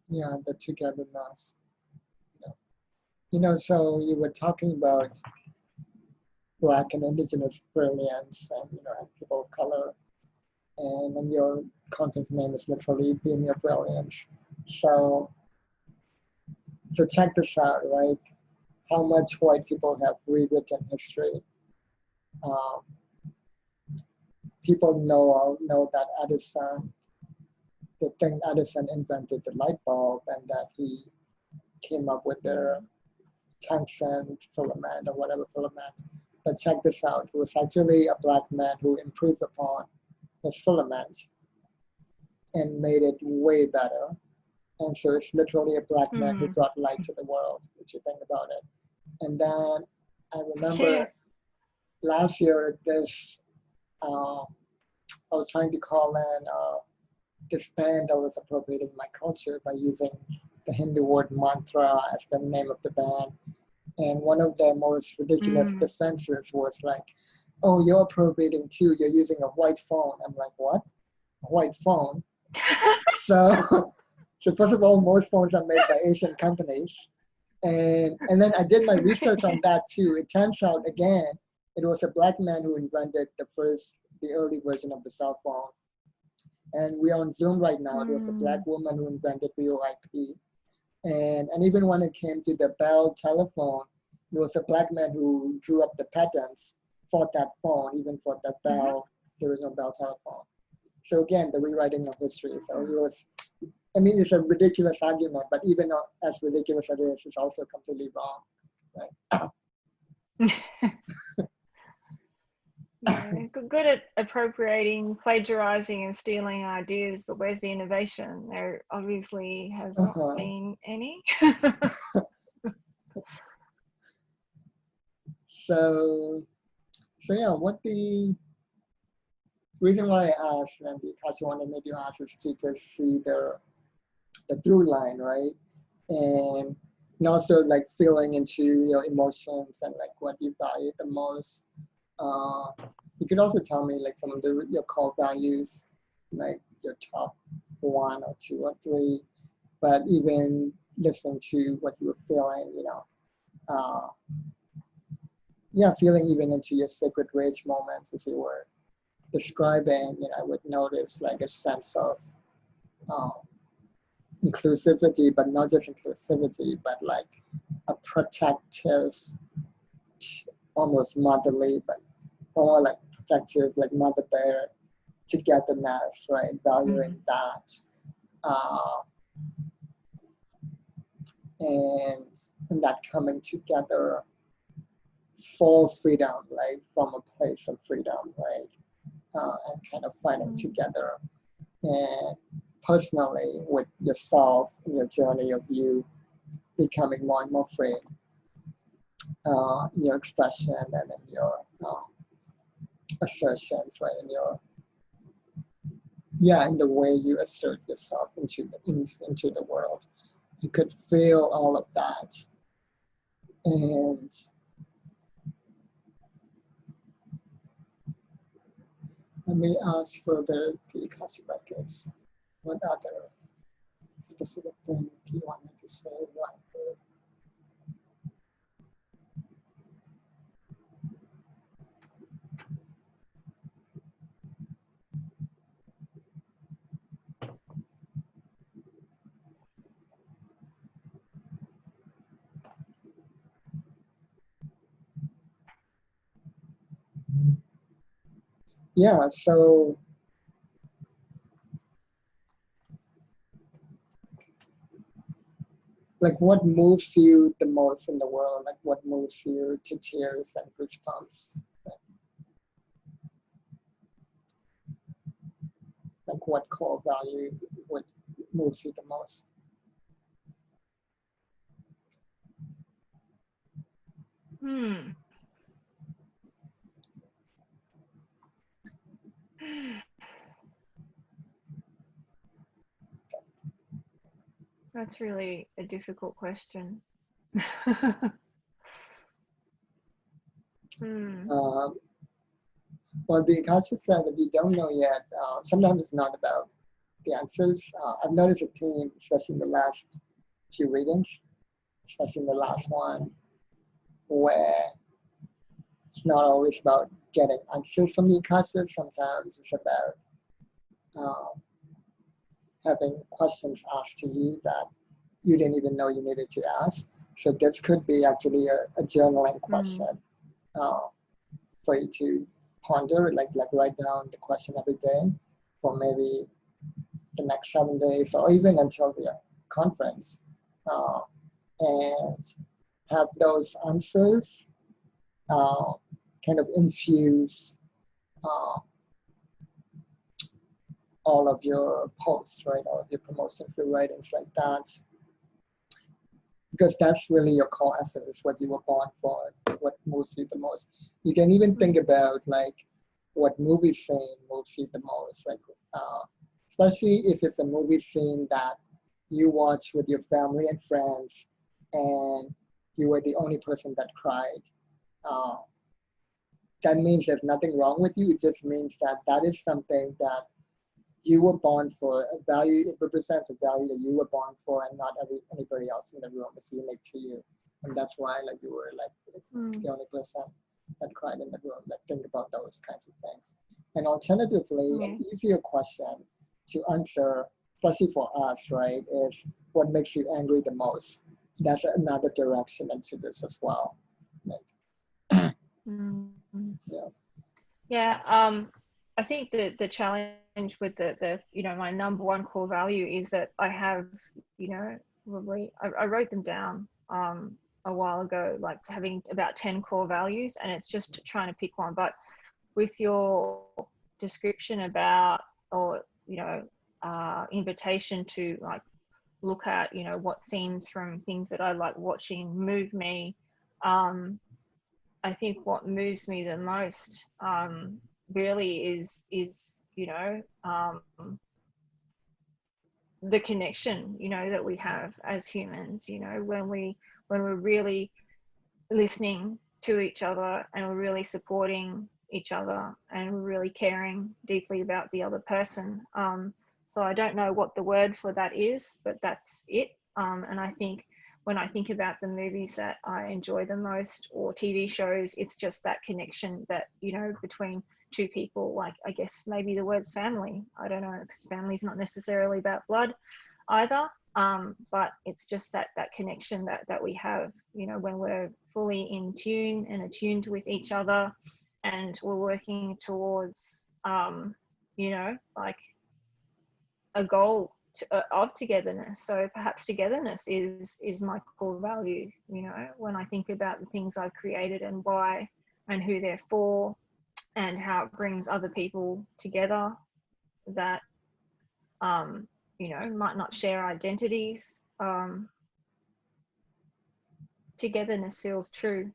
Yeah, the togetherness. You know, so you were talking about Black and Indigenous brilliance and, you know, and people of color. And your conference name is literally Being Your Brilliance. So check this out, right? How much white people have rewritten history. People know that Edison, the thing Edison invented the light bulb, and that he came up with their tungsten filament or whatever filament. But check this out, it was actually a Black man who improved upon his filament and made it way better. And so it's literally a Black man who brought light to the world, if you think about it. And then I remember last year, I was trying to call in this band that was appropriating my culture by using the Hindu word mantra as the name of the band. And one of the most ridiculous defenses was like, oh, you're appropriating too, you're using a white phone. I'm like, what? A white phone? So first of all, most phones are made by Asian companies. And then I did my research on that too. It turns out, again, it was a Black man who invented the early version of the cell phone. And we're on Zoom right now. It was a Black woman who invented VoIP. And even when it came to the Bell telephone, it was a Black man who drew up the patents for that phone, even for the Bell, there was no Bell telephone. So again, the rewriting of history. So it was, I mean, it's a ridiculous argument, but even as ridiculous as it is, it's also completely wrong, right? Yeah, good at appropriating, plagiarizing, and stealing ideas, but where's the innovation? There obviously has not been any. So yeah, what the reason why I asked, and because you wanted me to ask, is to just see the through line, right? And also like feeling into your emotions and like what you value the most. You could also tell me like some of your core values, like your top 1 or 2 or 3, but even listening to what you were feeling, you know, feeling even into your sacred rage moments as you were describing, you know, I would notice like a sense of inclusivity, but not just inclusivity, but like a protective, almost motherly, but more like protective, like mother bear togetherness, right? Valuing that. And that coming together for freedom, like from a place of freedom, right? And kind of fighting together. And personally, with yourself and your journey of you becoming more and more free in your expression and in your assertions, right? In the way you assert yourself into the world. You could feel all of that. And let me ask further the Akashic records. What other specific thing do you want me to say? Yeah, so like what moves you the most in the world? Like what moves you to tears and goosebumps? Like what core value would moves you the most? That's really a difficult question. Well, the Akashic says if you don't know yet, sometimes it's not about the answers. I've noticed a theme, especially in the last few readings, especially in the last one, where it's not always about getting answers from the Akashic. Sometimes it's about having questions asked to you that you didn't even know you needed to ask. So this could be actually a journaling question for you to ponder, like write down the question every day for maybe the next 7 days or even until the conference, and have those answers kind of infuse all of your posts, right? All of your promotions, your writings like that. Because that's really your core essence, what you were born for, what moves you the most. You can even think about like what movie scene moves you the most, like especially if it's a movie scene that you watch with your family and friends and you were the only person that cried. That means there's nothing wrong with you. It just means that that is something that you were born for, a value. It represents a value that you were born for, and not anybody else in the room. It's unique to you, and that's why like you were like the only person that cried in the room. Like think about those kinds of things. And alternatively, an easier question to answer, especially for us, right, is what makes you angry the most. That's another direction into this as well. Like, yeah. I think that the challenge with the my number one core value is that I have, probably I wrote them down a while ago, like having about 10 core values, and it's just trying to pick one. But with your description about, or invitation to like look at what scenes from things that I like watching move me, I think what moves me the most really is the connection that we have as humans, when we're really listening to each other and we're really supporting each other and we're really caring deeply about the other person. So I don't know what the word for that is, but that's it. And I think when I think about the movies that I enjoy the most or TV shows, it's just that connection that, between two people. Like, I guess maybe the word's family. I don't know, because family's not necessarily about blood either. But it's just that connection that we have, when we're fully in tune and attuned with each other, and we're working towards, like a goal of togetherness. So perhaps togetherness is my core value, when I think about the things I've created and why and who they're for and how it brings other people together that, might not share identities. Togetherness feels true.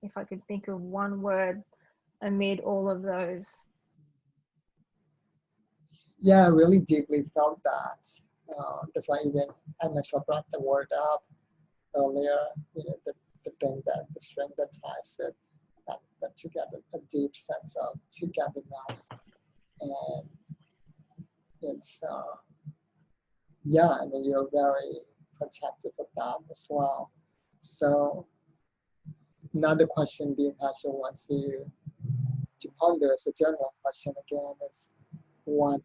If I could think of one word amid all of those. yeah, I really deeply felt that. That's why even I myself brought the word up earlier, the thing that the string that ties it, that together, a deep sense of togetherness. And it's, and you're very protective of that as well. So another question the Akashic wants you to ponder as a general question again is, what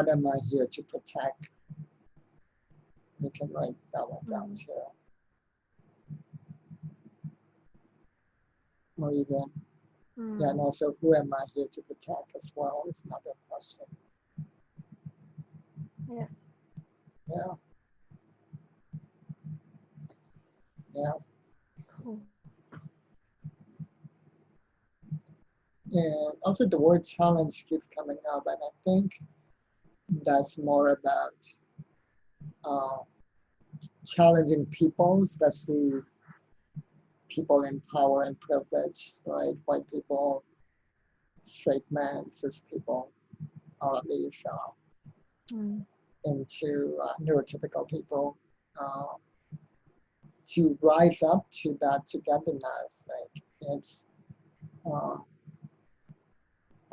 am I here to protect? You can write that one down too. Or even, and also who am I here to protect as well is another question. Yeah. Yeah. Yeah. Cool. And also the word challenge keeps coming up, and I think that's more about challenging people, especially people in power and privilege, right? White people, straight men, cis people, all of these into neurotypical people uh, to rise up to that togetherness. Like it's, uh,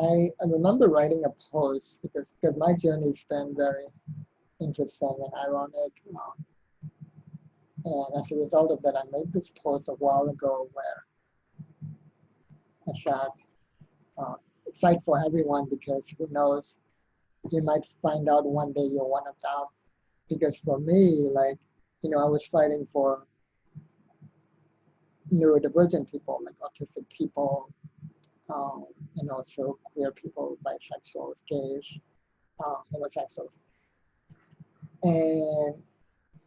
I remember writing a post because my journey's been very interesting and ironic. And as a result of that, I made this post a while ago where I said, fight for everyone because who knows, you might find out one day you're one of them. Because for me, like, I was fighting for neurodivergent people, like autistic people, and also queer people, bisexuals, gays, homosexuals. And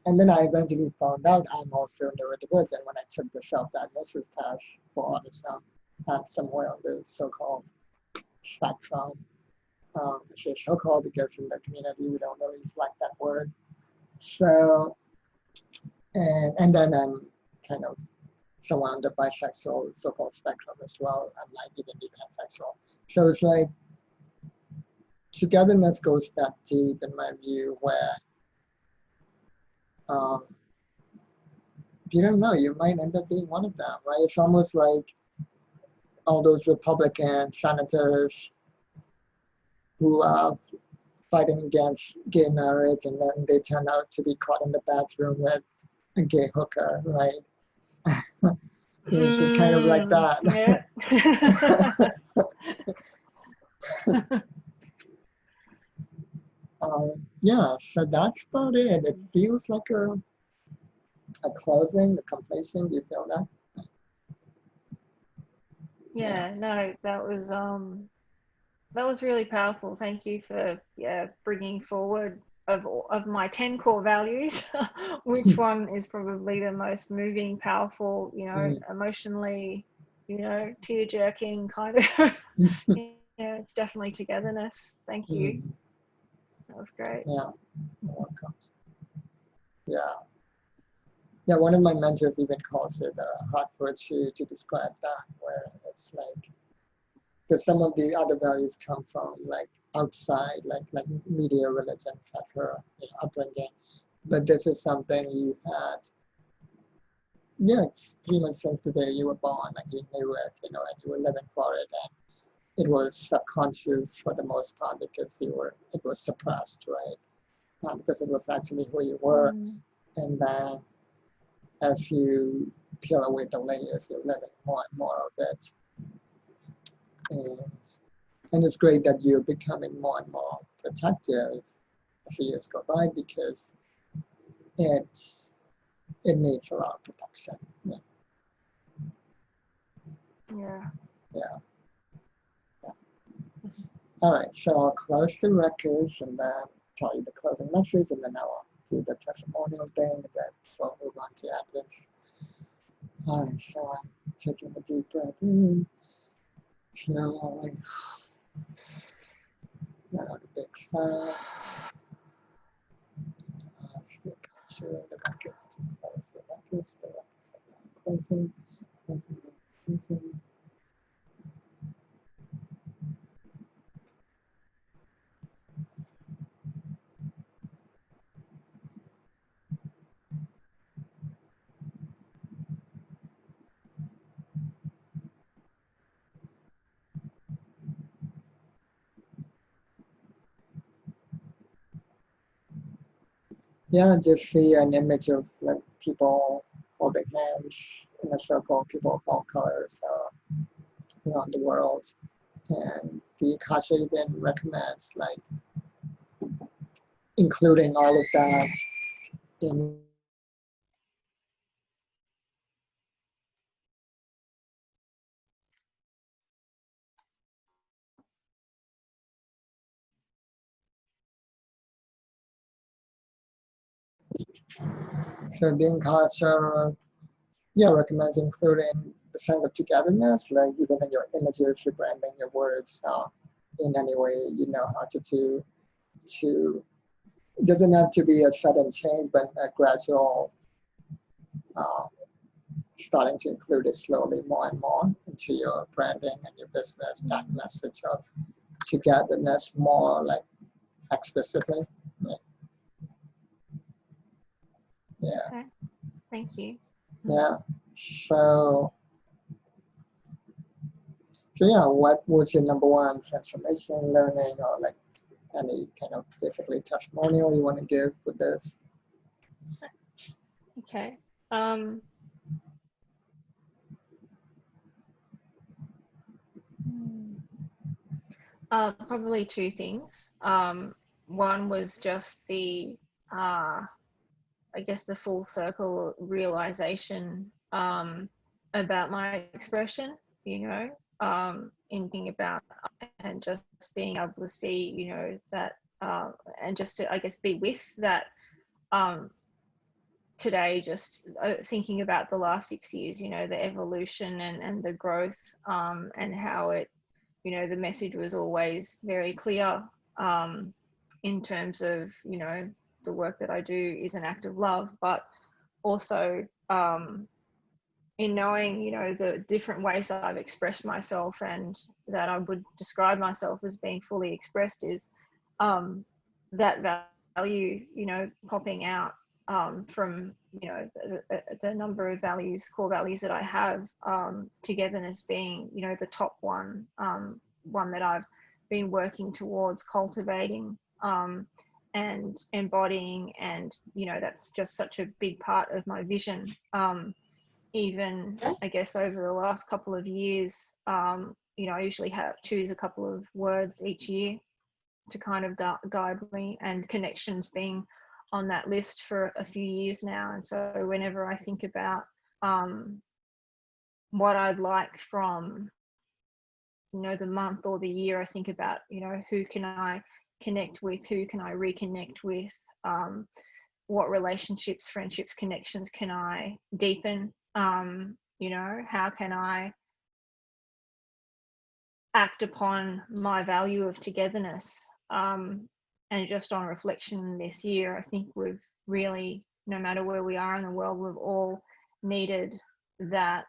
And then I eventually found out I'm also neurodivergent when I took the self-diagnosis test for autism. I'm somewhere on the so-called spectrum. I say so-called because in the community we don't really like that word. So, and then I'm kind of somewhere on the bisexual so-called spectrum as well. I might even be pansexual. So it's like togetherness goes that deep in my view where um, you don't know, you might end up being one of them, right? It's almost like all those Republican senators who are fighting against gay marriage and then they turn out to be caught in the bathroom with a gay hooker, right? It's kind of like that. Yeah. Yeah, so that's about it. It feels like a closing, a completion. Do you feel that? Yeah, no, that was really powerful. Thank you for bringing forward of my 10 core values. Which one is probably the most moving, powerful, emotionally, tear jerking kind of. Yeah, it's definitely togetherness. Thank you. That was great. Yeah, you're welcome. Yeah. Yeah, one of my mentors even calls it a hot virtue to describe that, where it's like, because some of the other values come from like outside, like media, religion, etc., upbringing. But this is something you had, yeah, it's pretty much since the day you were born, like you knew it, and you were living for it, and it was subconscious for the most part because it was suppressed, right? Because it was actually who you were, and then as you peel away the layers, you're living more and more of it. And it's great that you're becoming more and more protective as the years go by because it it needs a lot of protection. Yeah. Yeah. Yeah. Yeah. All right. So I'll close the records and then tell you the closing message, and then I'll do the testimonial thing, and then we'll move on to admins. All right. So I'm taking a deep breath in, slowly. Let out a big sigh. Still capture the records to close the records. The records are now closing, closing, closing. Yeah, just see an image of like people holding hands in a circle, people of all colors around the world. And the Akashic even recommends like including all of that in. So the Akashic yeah, recommends including the sense of togetherness, like even in your images, your branding, your words, in any way you know how to do. To it doesn't have to be a sudden change, but a gradual uh, starting to include it slowly more and more into your branding and your business. That message of togetherness more like explicitly. Yeah. Yeah. Okay. Thank you. Yeah. So yeah, what was your number one transformation learning or like any kind of basically testimonial you want to give for this? Okay. Probably two things. One was just the, I guess, the full circle realization about my expression, you know, in thinking about and just being able to see, you know, that and just to, I guess, be with that today, just thinking about the last 6 years, you know, the evolution and the growth and how it, you know, the message was always very clear in terms of, you know, the work that I do is an act of love, but also in knowing, you know, the different ways that I've expressed myself and that I would describe myself as being fully expressed is that value, you know, popping out from, you know, the number of values, core values that I have, togetherness being, you know, the top one, one that I've been working towards cultivating and embodying, and, you know, that's just such a big part of my vision. Even, I guess, over the last couple of years, you know, I usually choose a couple of words each year to kind of guide me, and connections being on that list for a few years now. And so whenever I think about what I'd like from, you know, the month or the year, I think about, you know, who can I connect with, who can I reconnect with, what relationships, friendships, connections can I deepen, you know, how can I act upon my value of togetherness. And just on reflection this year, I think we've really, no matter where we are in the world, we've all needed that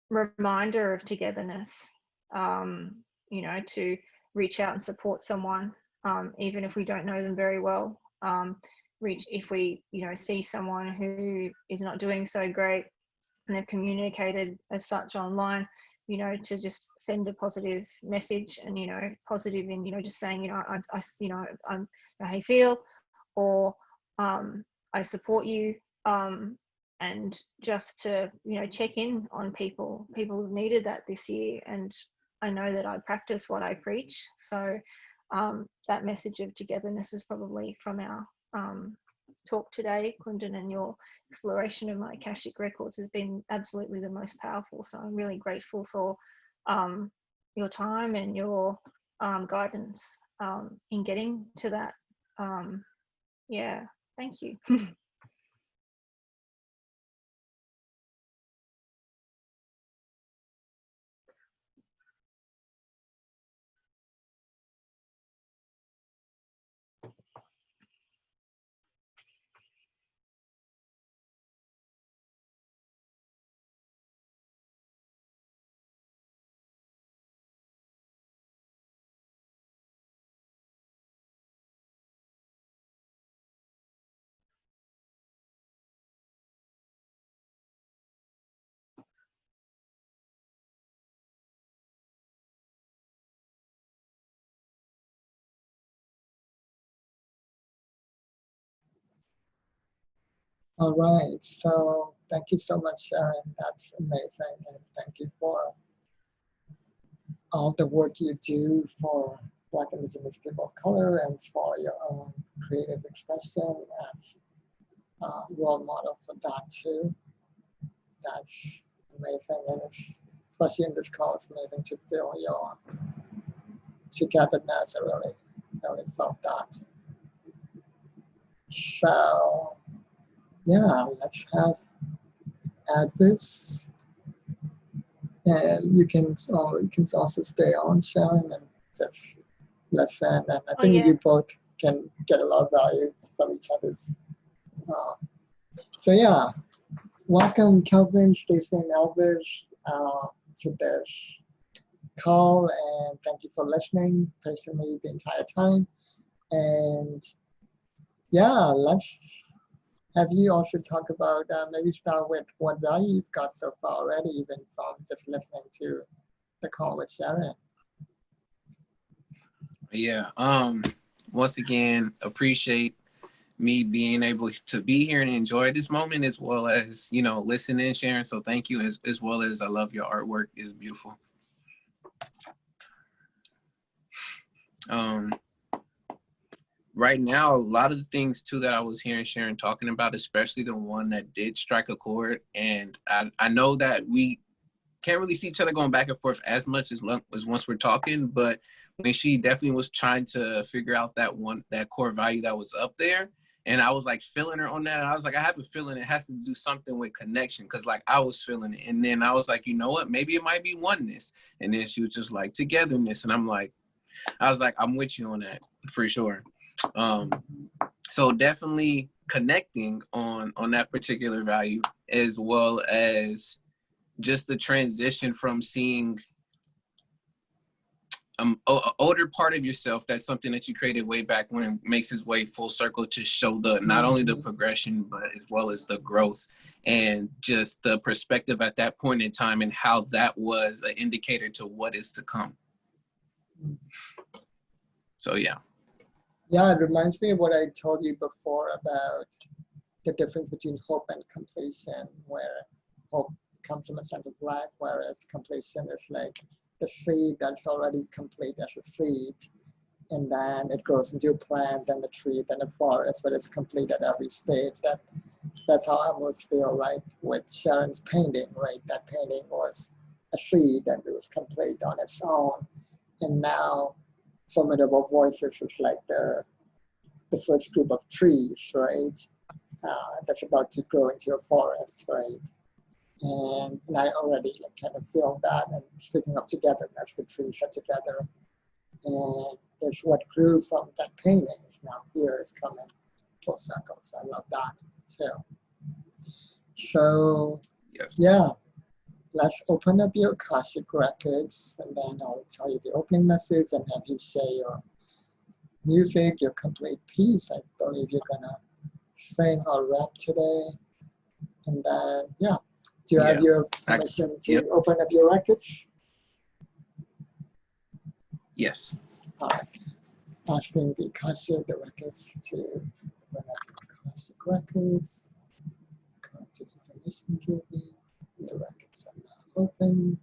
reminder of togetherness, you know, to reach out and support someone, even if we don't know them very well. If we, you know, see someone who is not doing so great and they've communicated as such online, you know, to just send a positive message, and, you know, positive in, you know, just saying, you know, you know, I'm how you feel, or I support you, and just to, you know, check in on people have needed that this year, and I know that I practice what I preach. So that message of togetherness is probably from our talk today, Kundan, and your exploration of my Akashic records has been absolutely the most powerful. So I'm really grateful for your time and your guidance in getting to that. Yeah, thank you. All right. So thank you so much, Sharyn. That's amazing. And thank you for all the work you do for Black Indigenous people of color and for your own creative expression as a role model for that too. That's amazing. And it's, especially in this call, it's amazing to feel your togetherness. I really felt that. So yeah, let's have A.D.V.I.S. And you can also stay on, Sharyn, and just listen. And I Oh think yeah. you both can get a lot of value from each other's. Uh, so yeah, welcome Kelvin, Stacey, and Elvis to this call, and thank you for listening patiently the entire time. And yeah, let's have you also talk about maybe start with what value you've got so far already, even from just listening to the call with Sharyn. Yeah. Once again, appreciate me being able to be here and enjoy this moment, as well as, you know, listening and sharing. So thank you, as well as I love your artwork. It's beautiful. Right now, a lot of the things too that I was hearing Sharyn talking about, especially the one that did strike a chord, and I know that we can't really see each other going back and forth as much as once we're talking, but when she definitely was trying to figure out that core value that was up there, and I was like feeling her on that, and I was like, I have a feeling it has to do something with connection, because like I was feeling it, and then I was like, you know what, maybe it might be oneness, and then she was just like togetherness, and I was like, I'm with you on that for sure. So definitely connecting on that particular value, as well as just the transition from seeing an older part of yourself, that's something that you created way back when, makes its way full circle to show the not only the progression, but as well as the growth, and just the perspective at that point in time, and how that was an indicator to what is to come. So yeah. Yeah, it reminds me of what I told you before about the difference between hope and completion, where hope comes from a sense of lack, whereas completion is like the seed that's already complete as a seed, and then it grows into a plant, then a tree, then a forest, but it's complete at every stage. That's how I almost feel like with Sharyn's painting, right? That painting was a seed and it was complete on its own, and now Formidable Voices is like the first group of trees, right? That's about to grow into a forest, right? And I already like kind of feel that. And speaking of togetherness, the trees are together, and it's what grew from that painting is now here is coming full circle. So I love that too. So Yes. yeah, let's open up your Akashic records, and then I'll tell you the opening message and have you share your music, your complete piece. I believe you're gonna sing or rap today. And then, yeah, do you have your permission to open up your records? Yes. All right. Asking the Akashic, the records to open up your Akashic records. Correct information given. The records are now open.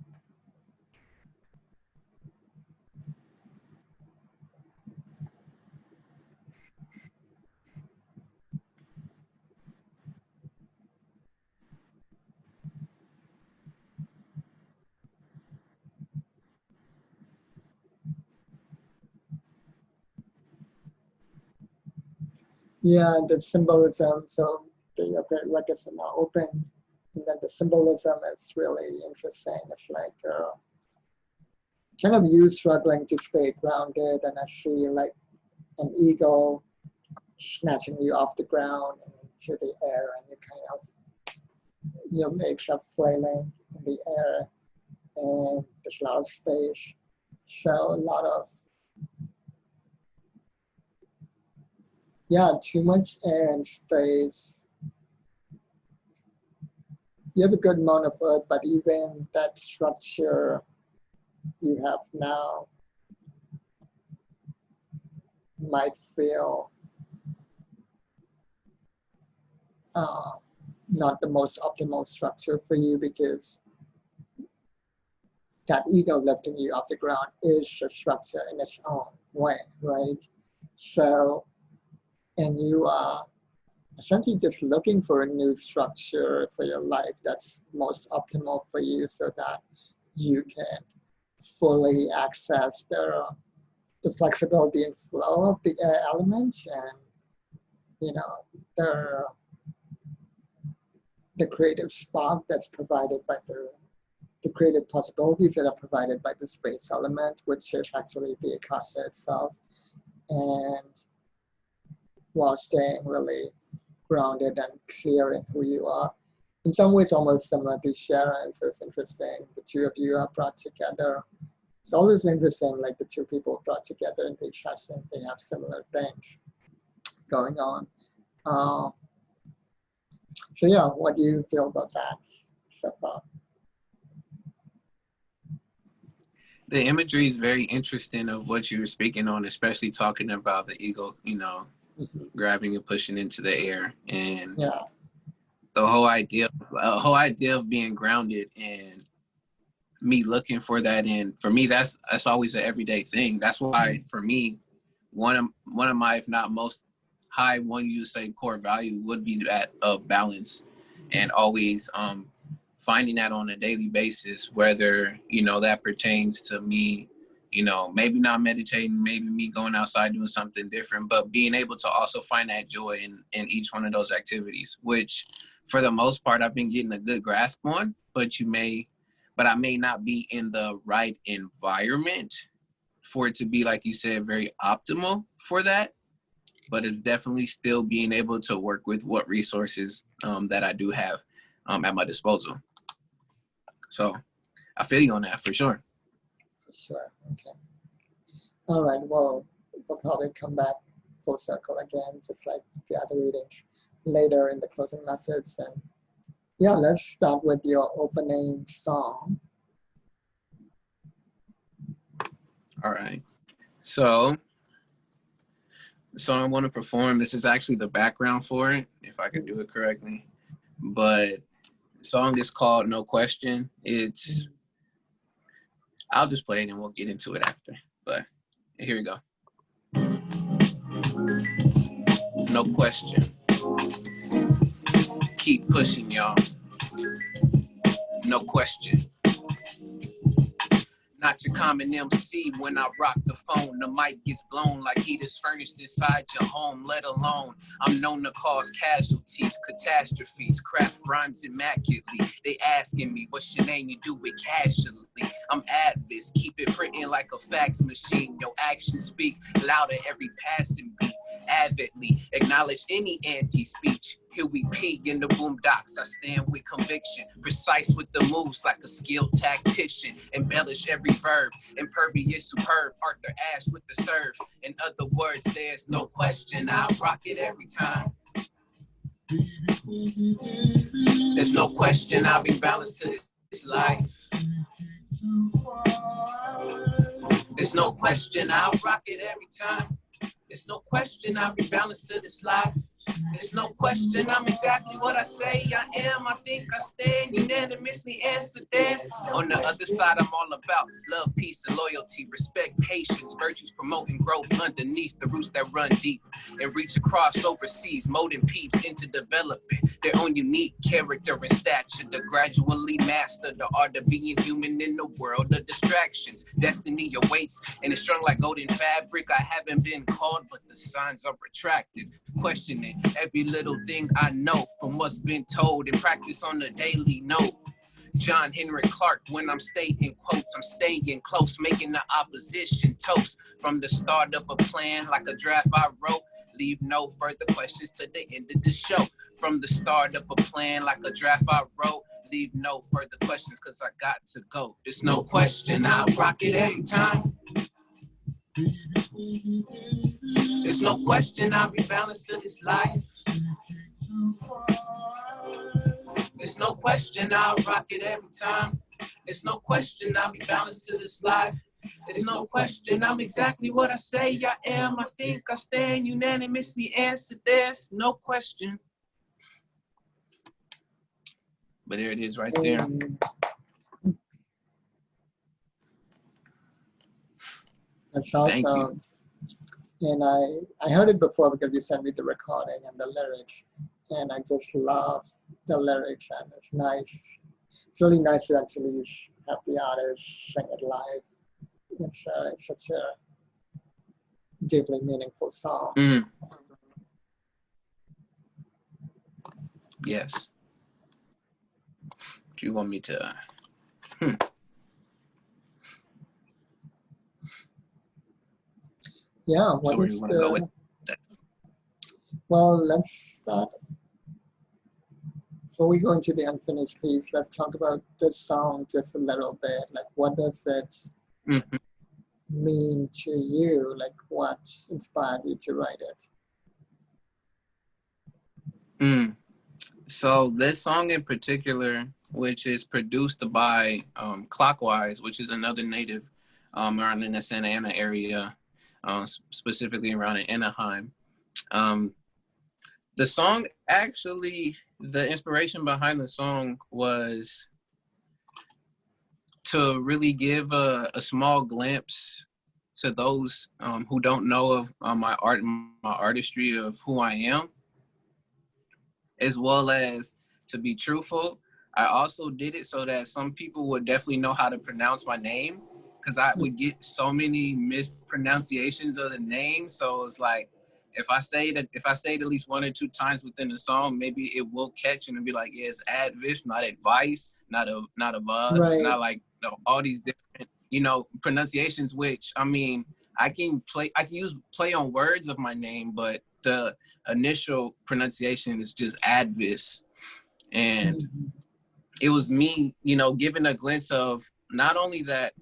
Yeah, the symbolism. So the records are now open. And then the symbolism is really interesting. It's like kind of you struggling to stay grounded, and I see like an eagle snatching you off the ground and into the air, and you kind of, your legs are flailing in the air, and there's a lot of space. So a lot of, yeah, too much air and space. You have a good amount of earth, but even that structure you have now might feel not the most optimal structure for you, because that ego lifting you off the ground is a structure in its own way, right? So, and you are essentially just looking for a new structure for your life that's most optimal for you, so that you can fully access the flexibility and flow of the elements, and you know, the the creative spark that's provided by the creative possibilities that are provided by the space element, which is actually the Akasha itself, and while staying really grounded and clear in who you are. In some ways, almost similar to Sharyn, so it's interesting. The two of you are brought together. It's always interesting, like the two people brought together in these sessions, they have similar things going on. So yeah, what do you feel about that so far? The imagery is very interesting of what you were speaking on, especially talking about the ego, you know, grabbing and pushing into the air, and Yeah. the whole idea of being grounded, and me looking for that. And for me, that's always an everyday thing. That's why for me, one of my, if not most high, one you say core value would be that of balance, and always finding that on a daily basis, whether, you know, that pertains to me, you know, maybe not meditating, maybe me going outside doing something different, but being able to also find that joy in each one of those activities, which for the most part I've been getting a good grasp on, but I may not be in the right environment for it to be, like you said, very optimal for that. But it's definitely still being able to work with what resources that I do have at my disposal. So I feel you on that for sure. For sure. Okay. All right. Well, we'll probably come back full circle again, just like the other readings later in the closing message. And yeah, let's start with your opening song. All right. So the song I want to perform, this is actually the background for it, if I can do it correctly. But the song is called No Question. I'll just play it and we'll get into it after. But here we go. No question. Keep pushing, y'all. No question. Not your common MC. When I rock the phone, the mic gets blown like heat is furnished inside your home, let alone I'm known to cause casualties, catastrophes, craft rhymes immaculately. They asking me, what's your name? You do it casually. I'm A.D.V.I.S.S, keep it printing like a fax machine. Your actions speak louder every passing beat. Avidly acknowledge any anti-speech. Here we pee in the boondocks. I stand with conviction, precise with the moves like a skilled tactician. Embellish every verb, impervious, superb. Arthur Ashe with the serve. In other words, there's no question. I'll rock it every time. There's no question I'll be balanced to this life. There's no question I'll rock it every time. There's no question I'll be balanced to this life. There's no question I'm exactly what I say I am. I think I stand unanimously answer this. On the other side, I'm all about love, peace, and loyalty, respect, patience, virtues promoting growth underneath the roots that run deep and reach across overseas, molding peeps into developing their own unique character and stature to gradually master the art of being human in the world of distractions. Destiny awaits and it's strung like golden fabric. I haven't been called, but the signs are retracted. Questioning every little thing I know from what's been told and practice on the daily note. John Henry Clark, when I'm stating quotes, I'm staying close, making the opposition toast. From the start of a plan, like a draft I wrote, leave no further questions to the end of the show. From the start of a plan, like a draft I wrote, leave no further questions, cause I got to go. There's no question, I'll rock it every time. There's no question I'll be balanced to this life. There's no question I'll rock it every time. There's no question I'll be balanced to this life. There's no question I'm exactly what I say I am. I think I stand unanimously answer this. No question. But there it is right there. That's awesome. Thank you. And I heard it before because you sent me the recording and the lyrics, and I just love the lyrics, and it's nice. It's really nice to actually have the artist sing it live. It's such a deeply meaningful song. Mm. Yes. Do you want me to? Yeah, So what where do you is want to go with the, that? well, let's start. Before we go into the unfinished piece, let's talk about this song just a little bit. Like, what does it Mhm. mean to you? Like, what inspired you to write it? So this song in particular, which is produced by Clockwise, which is another native around in the Santa Ana area, specifically around in Anaheim. Um, the song actually, the inspiration behind the song was to really give a small glimpse to those who don't know of my art, my artistry of who I am, as well as to be truthful. I also did it so that some people would definitely know how to pronounce my name, because I would get so many mispronunciations of the name. So it's like, if I say it at least one or two times within the song, maybe it will catch and it'll be like, yeah, it's A.D.V.I.S.S, not A.D.V.I.S.S, not A.D.V.I.S.S, Right. not like, you know, all these different, you know, pronunciations, which I mean, I can use play on words of my name, but the initial pronunciation is just A.D.V.I.S.S. And Mhm. it was me, you know, giving a glimpse of not only that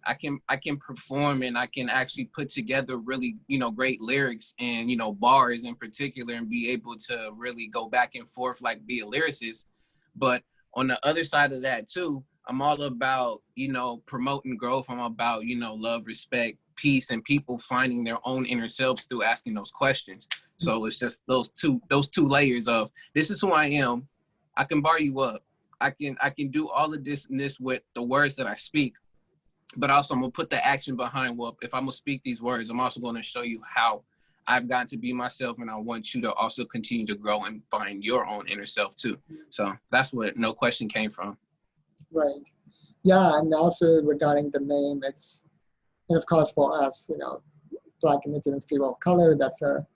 I can perform and I can actually put together really, you know, great lyrics and, you know, bars in particular, and be able to really go back and forth, like be a lyricist. But on the other side of that too, I'm all about, you know, promoting growth. I'm about, you know, love, respect, peace, and people finding their own inner selves through asking those questions. So it's just those two layers of, this is who I am. I can bar you up. I can do all of this and this with the words that I speak, but also I'm gonna put the action behind, well, if I'm gonna speak these words, I'm also gonna show you how I've got to be myself, and I want you to also continue to grow and find your own inner self too. So that's what No Question came from. Right. Yeah, and also regarding the name, it's, and of course for us, you know, Black Indigenous people of color, that's a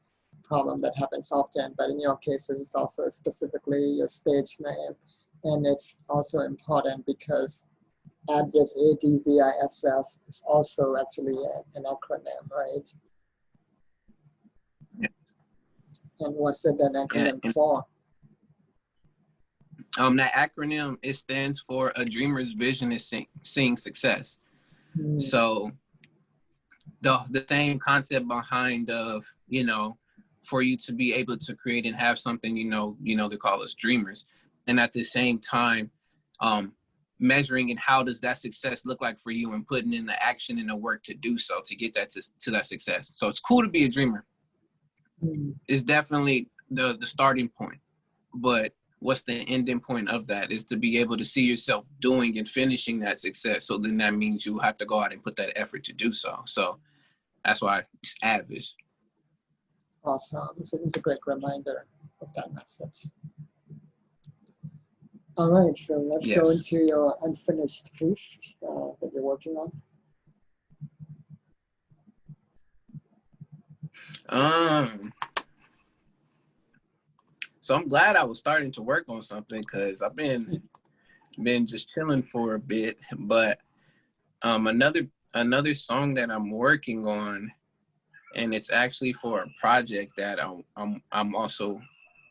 problem that happens often. But in your case, it's also specifically your stage name, and it's also important because A.D.V.I.S.S, A.D.V.I.S.S, is also actually an acronym, right? Yeah. And what's it an Yeah. acronym for? That acronym, it stands for A Dreamer's Vision is Seeing Success. Hmm. So the same concept behind of, you know, for you to be able to create and have something, they call us dreamers, and at the same time, measuring and how does that success look like for you, and putting in the action and the work to do so, to get that to that success. So it's cool to be a dreamer. Hmm. It's definitely the starting point, but what's the ending point of that is to be able to see yourself doing and finishing that success. So then that means you have to go out and put that effort to do so. So that's why it's A.D.V.I.S.S. Awesome. It's a great reminder of that message. All right, so let's go Yes. into your unfinished piece that you're working on. Um. So I'm glad I was starting to work on something, because I've been just chilling for a bit. But another song that I'm working on, and it's actually for a project that I'm also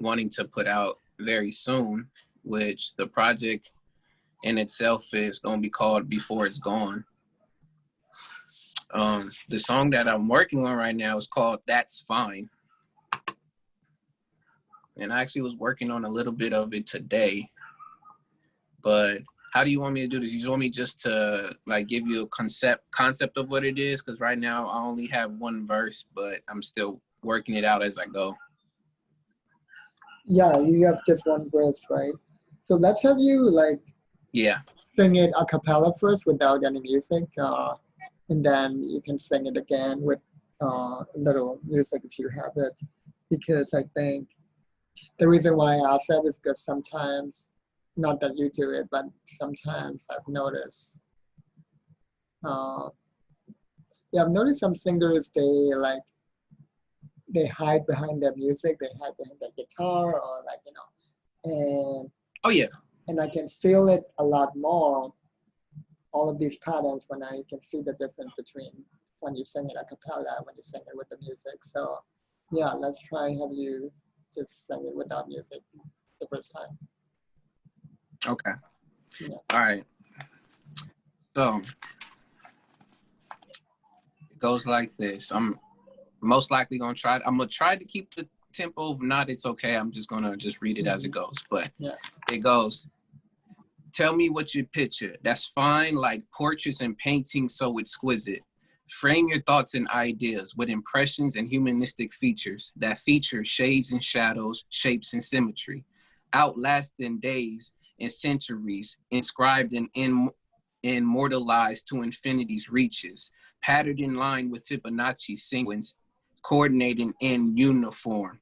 wanting to put out very soon, which the project in itself is going to be called Before It's Gone. The song that I'm working on right now is called That's Fine. And I actually was working on a little bit of it today. But how do you want me to do this? You just want me just to like give you a concept of what it is? Because right now I only have one verse, but I'm still working it out as I go. Yeah, you have just one verse, right? So let's have you like Yeah. sing it a cappella first without any music, and then you can sing it again with a little music if you have it. Because I think the reason why I ask that is because sometimes, not that you do it, but sometimes I've noticed, uh, yeah, I've noticed some singers, they hide behind their music, they hide behind their guitar, or like, you know, and Oh yeah. and I can feel it a lot more, all of these patterns, when I can see the difference between when you sing it a cappella, when you sing it with the music. So yeah, let's try have you just sing it without music the first time. Okay. Yeah. All right. So it goes like this. I'm most likely gonna try. I'm gonna try to keep the tempo. If not, it's okay. I'm just gonna read it as it goes. But Yeah. it goes. Tell me what you picture. That's fine, like portraits and paintings so exquisite. Frame your thoughts and ideas with impressions and humanistic features that feature shades and shadows, shapes and symmetry, outlasting days and centuries, inscribed and immortalized to infinity's reaches, patterned in line with Fibonacci sequence, coordinating in uniform,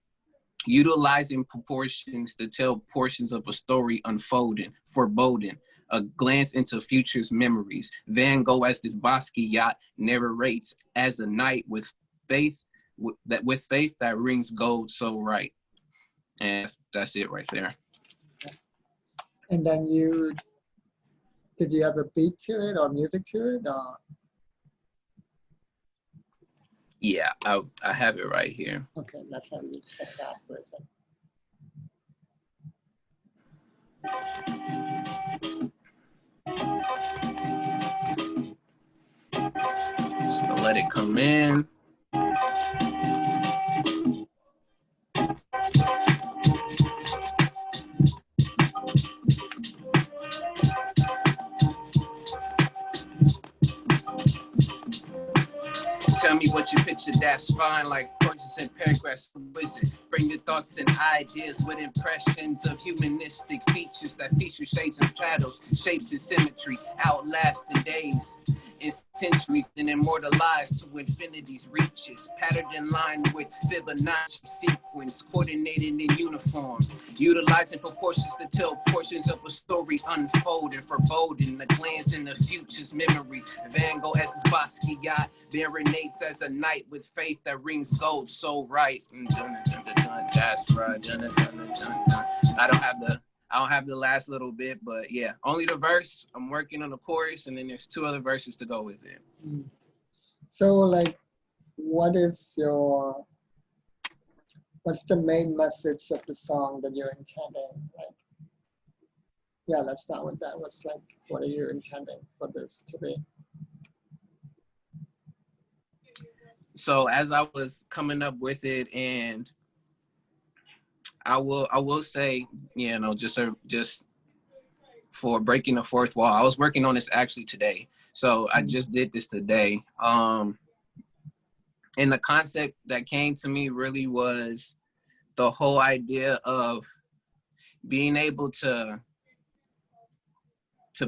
utilizing proportions to tell portions of a story unfolding, foreboding, a glance into future's memories. Van Gogh as this Basquiat narrates as a night with faith, with faith that rings gold so right. And that's it right there. And then did you have a beat to it or music to it? Or? Yeah, I have it right here. Okay, let's have you set that for a second. So let it come in. Tell me what you picture, that's fine, like portraits and paragraphs from wizard. Bring your thoughts and ideas with impressions of humanistic features that feature shades and shadows, shapes and symmetry, outlasting days and centuries, and immortalized to infinity's reaches, patterned in line with Fibonacci sequence, coordinated in uniform, utilizing proportions to tell portions of a story unfolding, foreboding, a glance in the future's memories. Van Gogh as this Basquiat resonates as a night with faith that rings gold so right. That's right. I don't have the last little bit, but yeah, only the verse. I'm working on the chorus, and then there's 2 other verses to go with it. So like, what's the main message of the song that you're intending? Like, yeah, let's start with that. What are you intending for this to be? So as I was coming up with it, and I will say, you know, just for breaking the fourth wall, I was working on this actually today. So I just did this today. And the concept that came to me really was the whole idea of being able to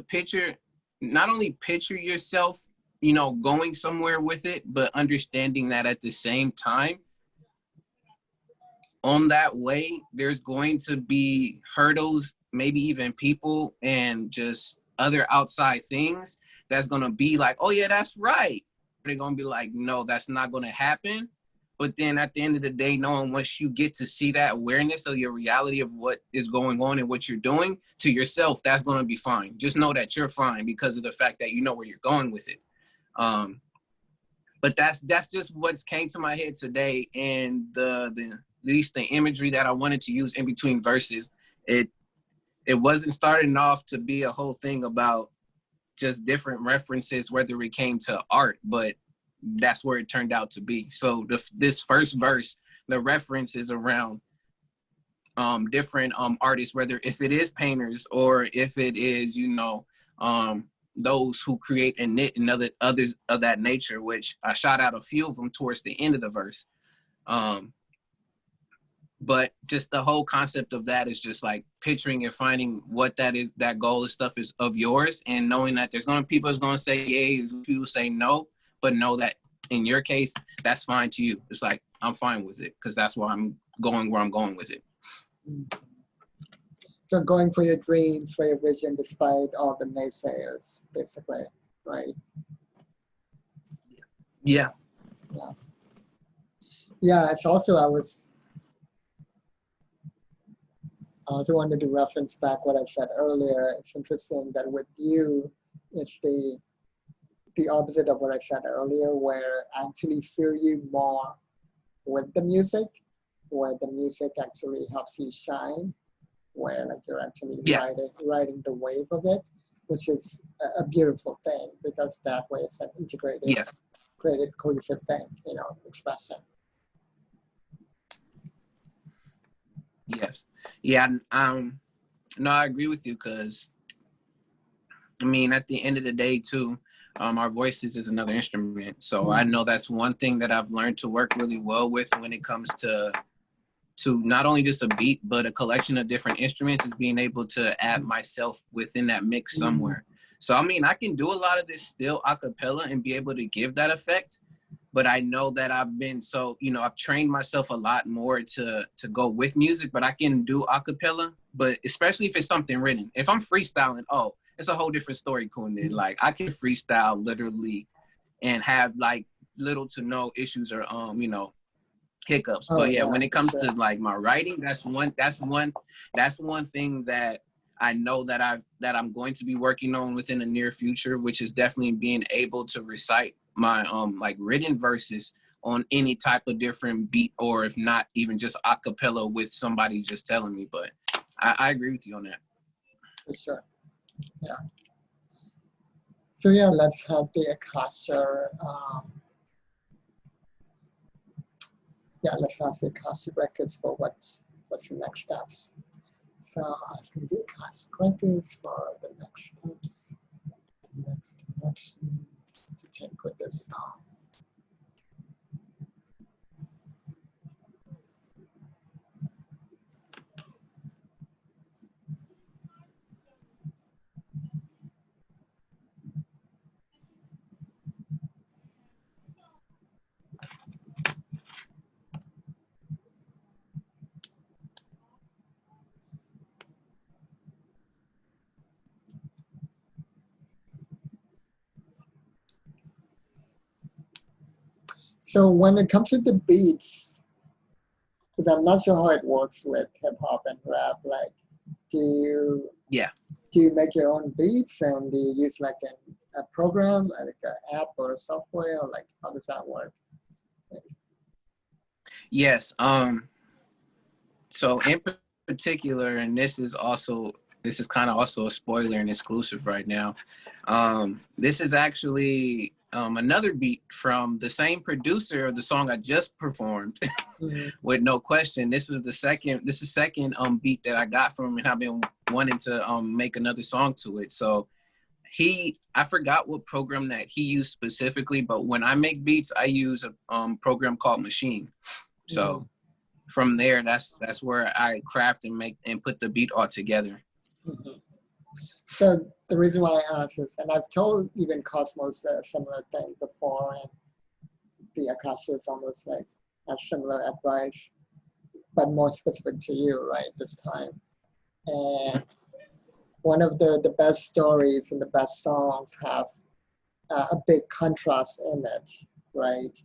picture, not only picture yourself, you know, going somewhere with it, but understanding that at the same time, on that way, there's going to be hurdles, maybe even people and just other outside things that's going to be like, oh yeah, that's right. They're going to be like, no, that's not going to happen. But then at the end of the day, knowing once you get to see that awareness of your reality of what is going on and what you're doing to yourself, that's going to be fine. Just know that you're fine because of the fact that you know where you're going with it. But that's just what's came to my head today, and at least the imagery that I wanted to use in between verses. It wasn't starting off to be a whole thing about just different references, whether it came to art, but that's where it turned out to be. So this first verse, the reference is around different artists, whether if it is painters or if it is, you know, those who create and knit and others of that nature, which I shot out a few of them towards the end of the verse. But just the whole concept of that is just like picturing and finding what that is, that goal and stuff is of yours, and knowing that there's going to people is going to say yay, people say no, but know that in your case, that's fine to you. It's like, I'm fine with it because that's why I'm going where I'm going with it. So going for your dreams, for your vision, despite all the naysayers, basically, right? Yeah. Yeah. Yeah, it's also, I also wanted to reference back what I said earlier. It's interesting that with you, it's the opposite of what I said earlier, where I actually feel you more with the music, where the music actually helps you shine, where like you're actually Yeah. riding the wave of it, which is a beautiful thing because that way it's an integrated, Yes. created cohesive thing, expression. Yes. Yeah. No, I agree with you because, I mean, at the end of the day, too, our voices is another instrument. So I know that's one thing that I've learned to work really well with when it comes to not only just a beat, but a collection of different instruments, is being able to add myself within that mix somewhere. So, I mean, I can do a lot of this still a cappella and be able to give that effect. But I know that I've been I've trained myself a lot more to go with music, but I can do a cappella, but especially if it's something written. If I'm freestyling, oh, it's a whole different story, Kundan. Like I can freestyle literally and have like little to no issues or hiccups. But yeah, when it comes to like my writing, that's one thing that I know that I'm going to be working on within the near future, which is definitely being able to recite my like written verses on any type of different beat, or if not even just a cappella with somebody just telling me. But I agree with you on that. For sure. Yeah. So yeah, let's have the Akashic. Let's ask the Akashic records for what's the next steps. So asking the Akashic records for the next steps, the next direction to take with this song. So when it comes to the beats, because I'm not sure how it works with hip hop and rap, like do you make your own beats and do you use like a program, like an app or software, or like how does that work? Yes. So in particular, and this is kind of also a spoiler and exclusive right now. This is actually another beat from the same producer of the song I just performed. With no question, this is second beat that I got from him, and I've been wanting to make another song to it. So I forgot what program that he used specifically, but when I make beats, I use a program called Machine. So from there, that's where I craft and make and put the beat all together. So the reason why I ask is, and I've told even Cosmos a similar thing before, and the Akashic is almost like a similar advice, but more specific to you, right, this time. And one of the best stories and the best songs have a big contrast in it, right?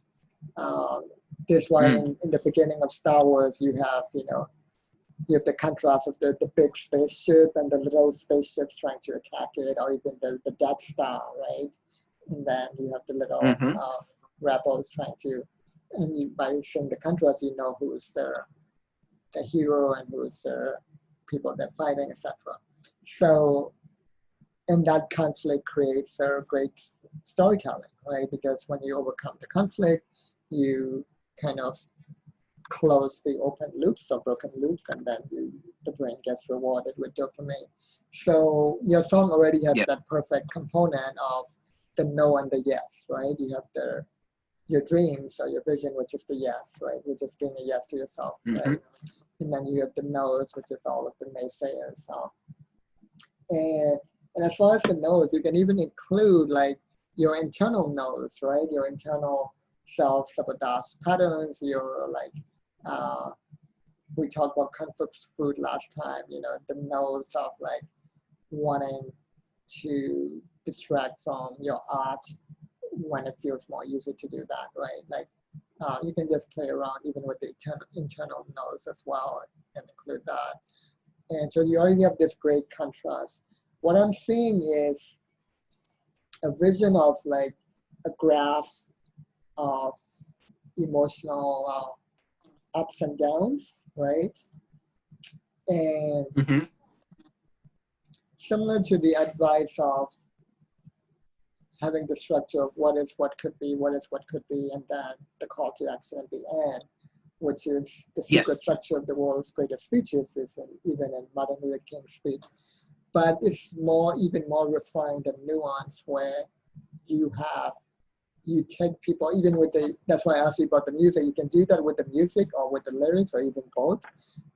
This why in the beginning of Star Wars, you have the contrast of the big spaceship and the little spaceships trying to attack it, or even the Death Star, right? And then you have the little rebels trying to, and by seeing the contrast, you know who's the hero and who's the people they're fighting, etc. So, and that conflict creates a great storytelling, right? Because when you overcome the conflict, you kind of close the open loops or broken loops, and then the brain gets rewarded with dopamine. So your song already has that perfect component of the no and the yes, right? You have your dreams or your vision, which is the yes, right? Which is being a yes to yourself, right? And then you have the no's, which is all of the naysayers. And as far as the no's, you can even include like your internal no's, right? Your internal self-sabotage patterns, your like, we talked about comfort food last time, the no's of like wanting to distract from your art when it feels more easy to do that, right? Like you can just play around even with the internal no's as well and include that. And so you already have this great contrast. What I'm seeing is a vision of like a graph of emotional ups and downs, right? And Mm-hmm. similar to the advice of having the structure of what is what could be, what is what could be, and then the call to action at the end, which is the secret Yes. structure of the world's greatest speeches, is even in Martin Luther King's speech. But it's even more refined and nuanced, where you take people, even with that's why I asked you about the music. You can do that with the music or with the lyrics or even both,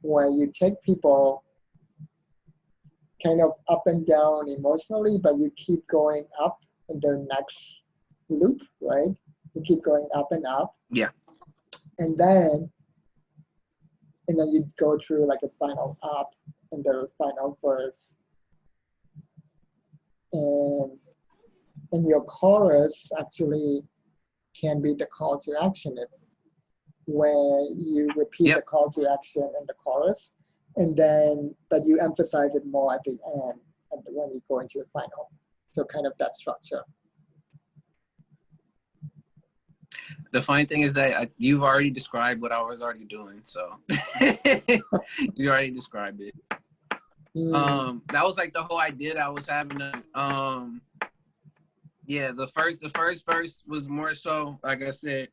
where you take people kind of up and down emotionally, but you keep going up in their next loop, right? You keep going up and up. Yeah. And then you go through like a final up in the final verse. And your chorus actually can be the call to action, where you repeat the call to action in the chorus, but you emphasize it more at the end and when you go into the final. So kind of that structure. The funny thing is that you've already described what I was already doing, so you already described it. That was like the whole idea that I was having. The first verse was more so, like I said,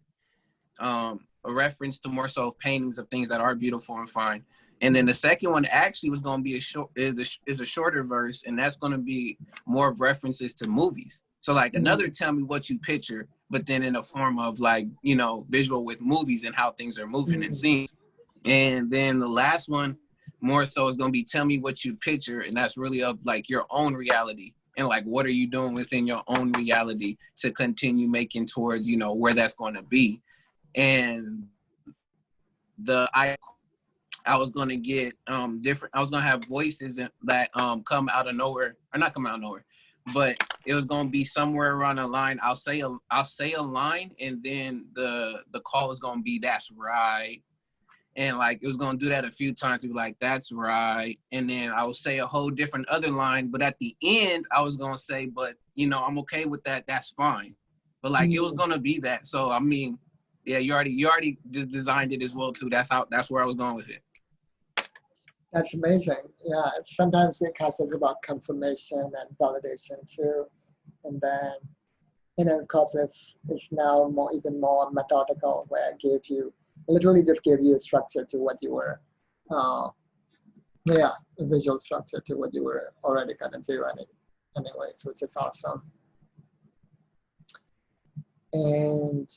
a reference to more so paintings of things that are beautiful and fine. And then the second one actually was going to be is a shorter verse, and that's going to be more of references to movies. So like another tell me what you picture, but then in a form of like, visual with movies and how things are moving and scenes. And then the last one more so is going to be tell me what you picture, and that's really of like your own reality. And like, what are you doing within your own reality to continue making towards, where that's going to be. And I was going to get different. I was going to have voices that come out of nowhere, or not come out of nowhere, but it was going to be somewhere around a line. I'll say a line, and then the call is going to be that's right. And like it was going to do that a few times. It was like that's right, and then I would say a whole different other line. But at the end, I was going to say, but I'm okay with that. That's fine. But like it was going to be that. So I mean, yeah, you already just designed it as well too. That's where I was going with it. That's amazing. Yeah, sometimes it is about confirmation and validation too. And then, of course, it's now even more methodical, where it literally just gave you a structure to what you were, a visual structure to what you were already going to do anyways, which is awesome. And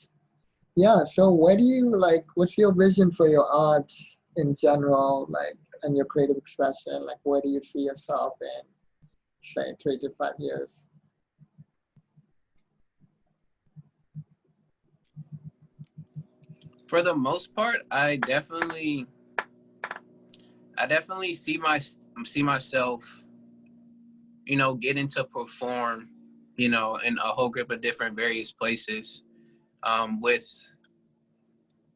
yeah, so what's your vision for your art in general, like, and your creative expression? Like, where do you see yourself in, say, 3 to 5 years? For the most part, I definitely see myself, getting to perform, in a whole group of different various places, with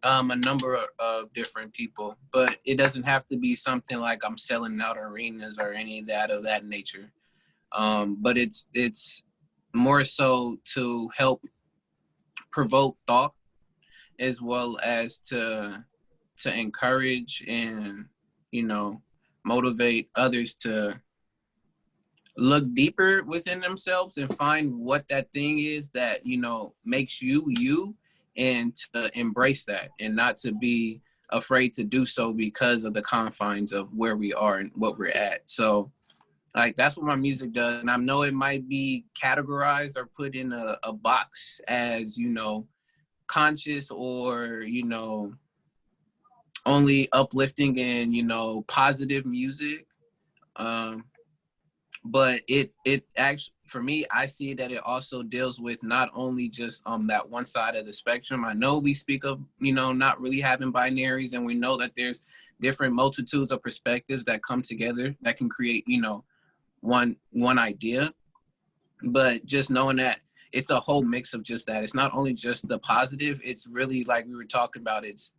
a number of different people. But it doesn't have to be something like I'm selling out arenas or any of that nature. But it's more so to help provoke thought, as well as to encourage and motivate others to look deeper within themselves and find what that thing is that makes you, and to embrace that, and not to be afraid to do so because of the confines of where we are and what we're at. So like that's what my music does. And I know it might be categorized or put in a box as conscious, or only uplifting and positive music, but it actually, for me, I see that it also deals with not only just that one side of the spectrum. I know we speak of not really having binaries, and we know that there's different multitudes of perspectives that come together that can create one idea. But just knowing that it's a whole mix of just that. It's not only just the positive. It's really, like we were talking about, it's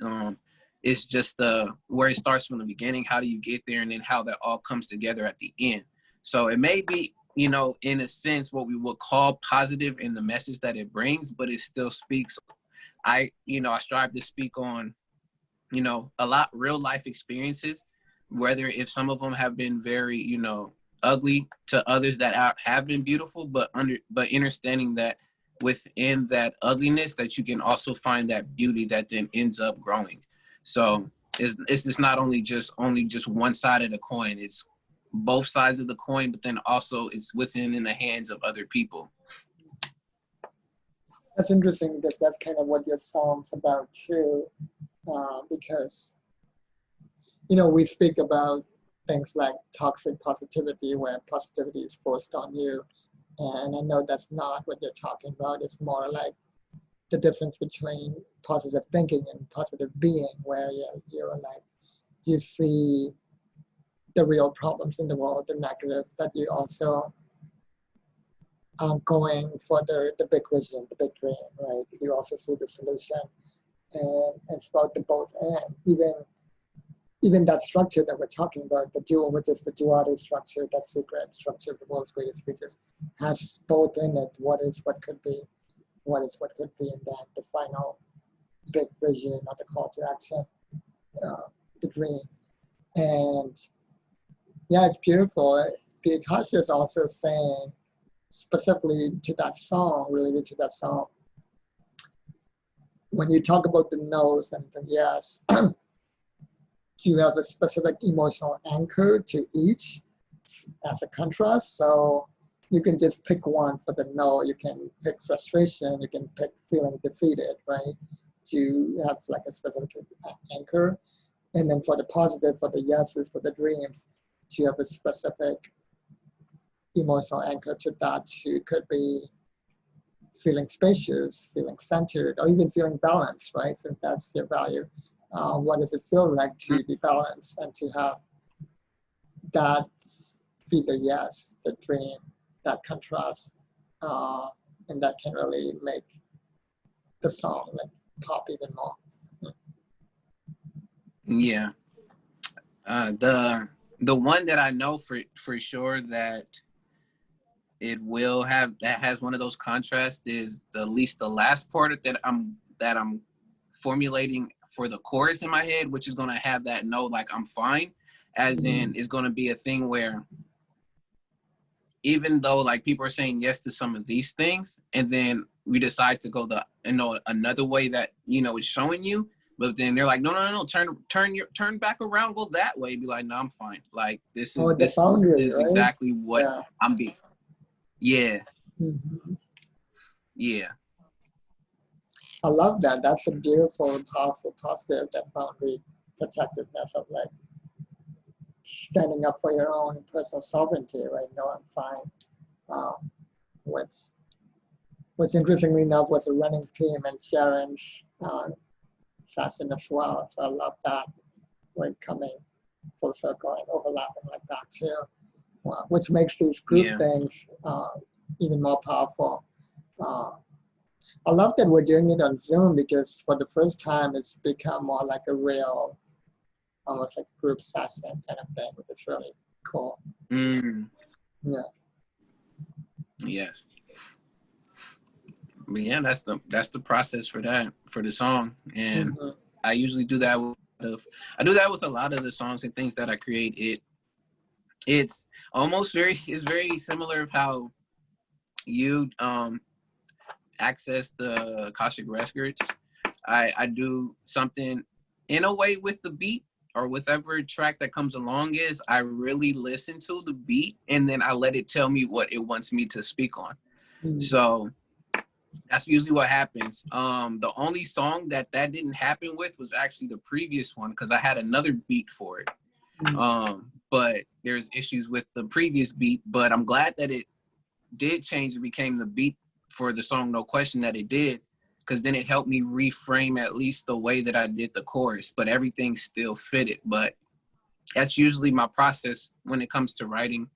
It's just the where it starts from the beginning, how do you get there, and then how that all comes together at the end. So it may be, you know, in a sense, what we would call positive in the message that it brings, but it still speaks. I strive to speak on, you know, a lot real life experiences, whether if some of them have been very, you know, ugly to others that have been beautiful, but understanding that within that ugliness that you can also find that beauty that then ends up growing. So it's just not only just one side of the coin, it's both sides of the coin, but then also it's within in the hands of other people. That's interesting because that's kind of what your song's about too. Because, you know, we speak about things like toxic positivity, where positivity is forced on you. And I know that's not what you're talking about. It's more like the difference between positive thinking and positive being, where you're like, you see the real problems in the world, the negative, but you also going for the big vision, the big dream, right? You also see the solution, and it's about the both end. Even that structure that we're talking about, the dual, which is the duality structure, that secret structure of the world's greatest speeches, has both in it what is what could be, what is what could be, and then the final big vision or the call to action, the dream. And yeah, it's beautiful. The Akashic is also saying, specifically to that song, related to that song, when you talk about the no's and the yes, you have a specific emotional anchor to each as a contrast. So you can just pick one for the no. You can pick frustration. You can pick feeling defeated, right? To have like a specific anchor. And then for the positive, for the yeses, for the dreams, to have a specific emotional anchor to that. You could be feeling spacious, feeling centered, or even feeling balanced, right? Since that's your value. What does it feel like to be balanced and to have that be the yes, the dream, that contrast, and that can really make the song like pop even more. Yeah. The one that I know for sure that it will have, that has one of those contrasts, is at least the last part that I'm formulating for the chorus in my head, which is gonna have that no, like I'm fine, as in it's gonna be a thing where even though like people are saying yes to some of these things, and then we decide to go another way that, you know, is showing you, but then they're like, no, turn back around, go that way. Be like, no, I'm fine. Like this is The boundary, is right? exactly what I'm being. Yeah. Mm-hmm. Yeah. I love that. That's a beautiful and powerful positive, that boundary protectiveness of like standing up for your own personal sovereignty, right? No, I'm fine. What's interestingly enough was a running theme in Sharyn's session as well. So I love that we're coming full circle and overlapping like that too, which makes these group things even more powerful. I love that we're doing it on Zoom, because for the first time it's become more like a real, almost like group session kind of thing, which is really cool. Yeah. Yes. But yeah, that's the process for the song, and I usually do that with a lot of the songs and things that I create. It's almost very similar of how you access the Akashic records. I do something in a way with the beat, or whatever track that comes along is, I really listen to the beat and then I let it tell me what it wants me to speak on. So that's usually what happens. The only song that didn't happen with was actually the previous one, because I had another beat for it. But there's issues with the previous beat, but I'm glad that it did change and became the beat for the song No Question that it did, because then it helped me reframe at least the way that I did the chorus, but everything still fitted. But that's usually my process when it comes to writing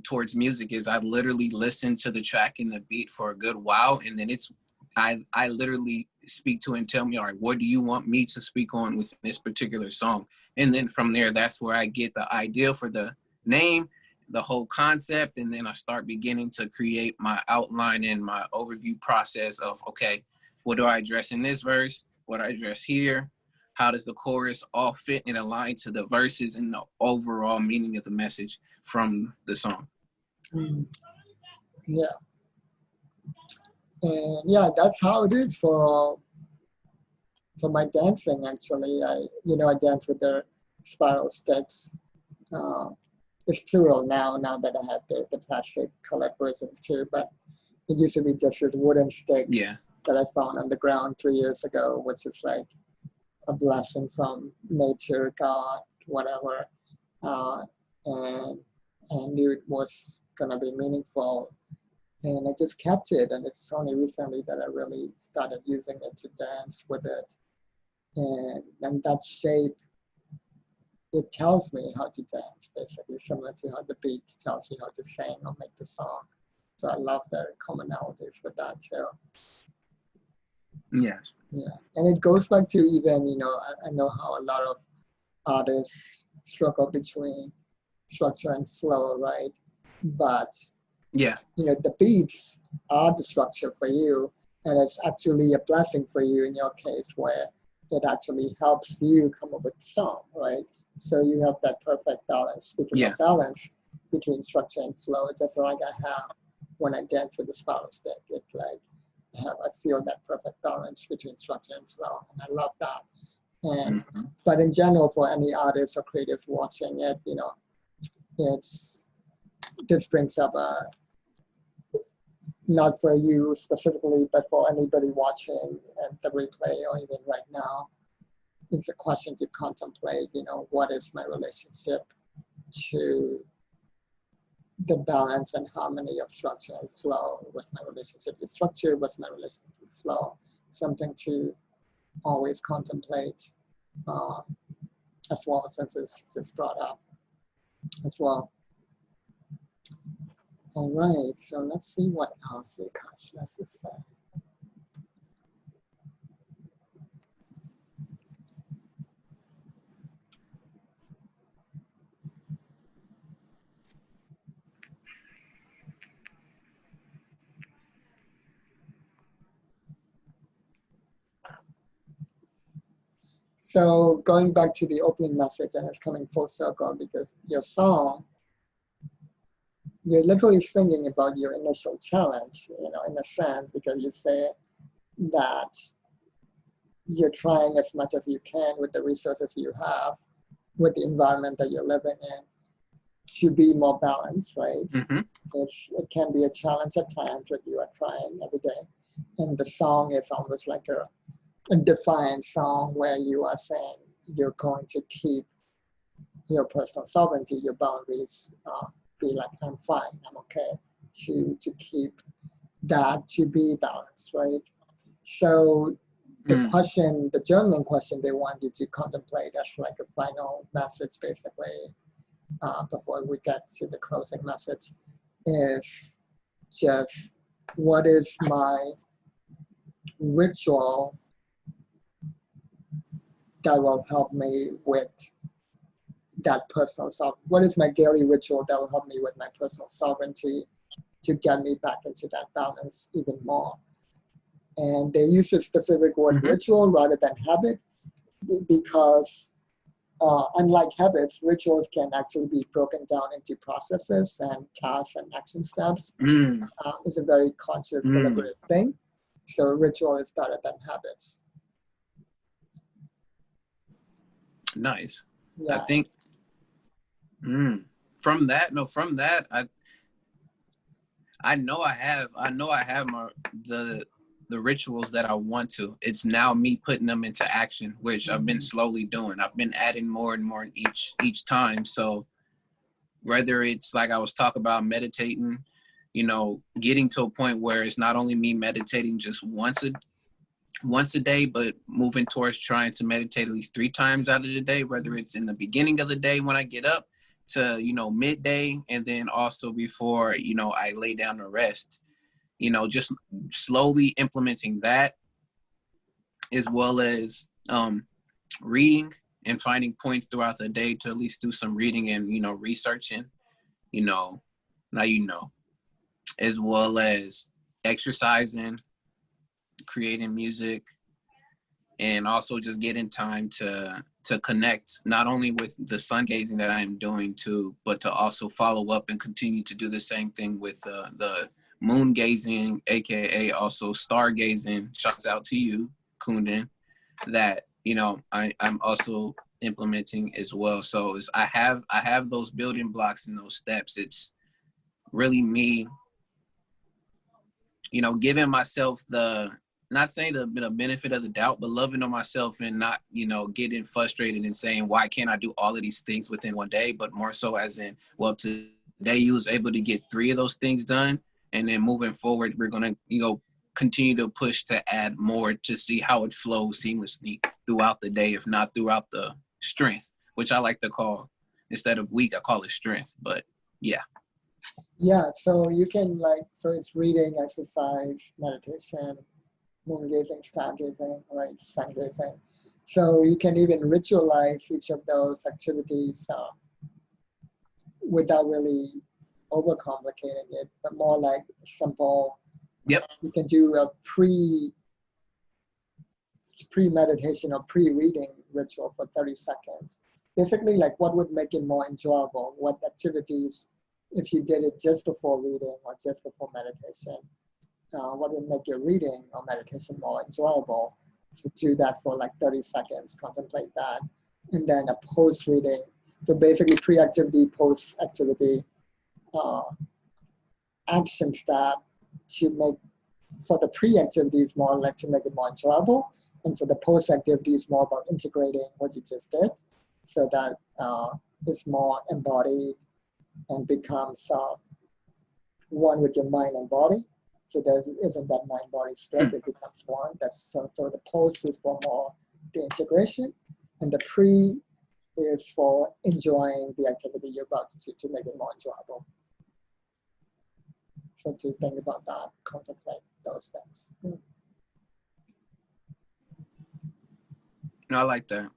towards music, is I literally listen to the track and the beat for a good while, and then it's I literally speak to and tell me, all right, what do you want me to speak on with this particular song? And then from there, that's where I get the idea for the name, the whole concept, and then I start beginning to create my outline and my overview process of, okay, what do I address in this verse? What I address here? How does the chorus all fit and align to the verses and the overall meaning of the message from the song? Yeah. And yeah, that's how it is for my dancing. Actually, I dance with the spiral sticks. It's plural now that I have the plastic colored versions too, but it used to be just this wooden stick that I found on the ground 3 years ago, which is like a blessing from nature, God, whatever. And I knew it was gonna be meaningful, and I just kept it. And it's only recently that I really started using it to dance with it. And that shape, it tells me how to dance, basically, similar to how the beat tells you how to sing or make the song. So I love the commonalities with that too. Yes. Yeah, and it goes back to even, I know how a lot of artists struggle between structure and flow, right? But Yeah. the beats are the structure for you, and it's actually a blessing for you in your case where it actually helps you come up with the song, right? So you have that perfect balance. Speaking of balance between structure and flow, it's just like I have when I dance with the spiral stick. It's like I feel that perfect balance between structure and flow, and I love that. And but in general, for any artists or creatives watching it, this brings up not for you specifically, but for anybody watching at the replay or even right now, it's a question to contemplate. What is my relationship to the balance and harmony of structure and flow? What's my relationship to structure? What's my relationship to flow? Something to always contemplate as well, since it's just brought up as well. All right, so let's see what else Akashic has to say. So going back to the opening message, and it's coming full circle because your song, you're literally singing about your initial challenge, in a sense, because you say that you're trying as much as you can with the resources you have, with the environment that you're living in, to be more balanced, right? It can be a challenge at times, but you are trying every day. And the song is almost like a defiant song where you are saying you're going to keep your personal sovereignty, your boundaries, be like, I'm fine, I'm okay, to keep that, to be balanced, right? So the question, the journaling question they want you to contemplate as like a final message, basically, before we get to the closing message, is just, what is my ritual that will help me with that personal what is my daily ritual that will help me with my personal sovereignty to get me back into that balance even more? And they use a specific word, ritual, rather than habit, because unlike habits, rituals can actually be broken down into processes and tasks and action steps. It's a very conscious, deliberate thing. So ritual is better than habits. Nice. Yeah. I think from that, I know I have the rituals that I want to. It's now me putting them into action, which I've been slowly doing. I've been adding more and more each time. So whether it's like I was talking about meditating, getting to a point where it's not only me meditating just once a day, but moving towards trying to meditate at least 3 times out of the day, whether it's in the beginning of the day when I get up to, midday, and then also before, I lay down to rest. you know, just slowly implementing that, as well as reading and finding points throughout the day to at least do some reading and, you know, researching, you know, now you know, as well as exercising, creating music, and also just getting time to connect not only with the sun gazing that I am doing too, but to also follow up and continue to do the same thing with the moon gazing, aka also stargazing. Shouts out to you, Kundan, that, you know, I'm also implementing as well. So I have those building blocks and those steps. It's really me, you know, giving myself the, not saying the benefit of the doubt, but loving on myself and not, you know, getting frustrated and saying, why can't I do all of these things within one day? But more so as in, well, today you was able to get 3 of those things done. And then moving forward, we're going to, you know, continue to push to add more to see how it flows seamlessly throughout the day, if not throughout the strength, which I like to call, instead of week, I call it strength. But yeah. Yeah, so you can like, so it's reading, exercise, meditation, moon gazing, star gazing, right, sun gazing. So you can even ritualize each of those activities without really overcomplicating it, but more like simple. Yep. You can do a pre-meditation or pre-reading ritual for 30 seconds. Basically, like what would make it more enjoyable? What activities, if you did it just before reading or just before meditation, what would make your reading or meditation more enjoyable? To do that for like 30 seconds, contemplate that, and then a post-reading. So basically, pre-activity, post-activity action step to make, for the pre-activities more like to make it more enjoyable, and for the post-activities more about integrating what you just did, so that it's more embodied and becomes one with your mind and body. So there isn't that mind-body split, it becomes one. So the post is for more the integration, and the pre is for enjoying the activity you're about to make it more enjoyable. So to think about that, contemplate those things. No, I like that.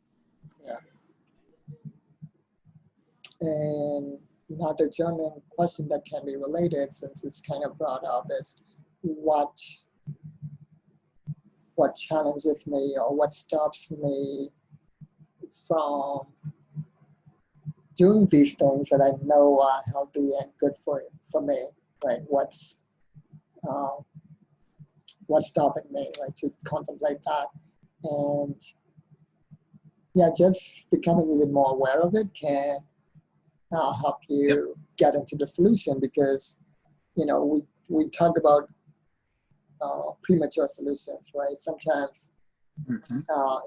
Yeah. And another German question that can be related, since it's kind of brought up, is what challenges me or what stops me from doing these things that I know are healthy and good for me, right? What's stopping me, right? To contemplate that, and yeah, just becoming even more aware of it can help you get into the solution, because you know we talk about premature solutions, right? Sometimes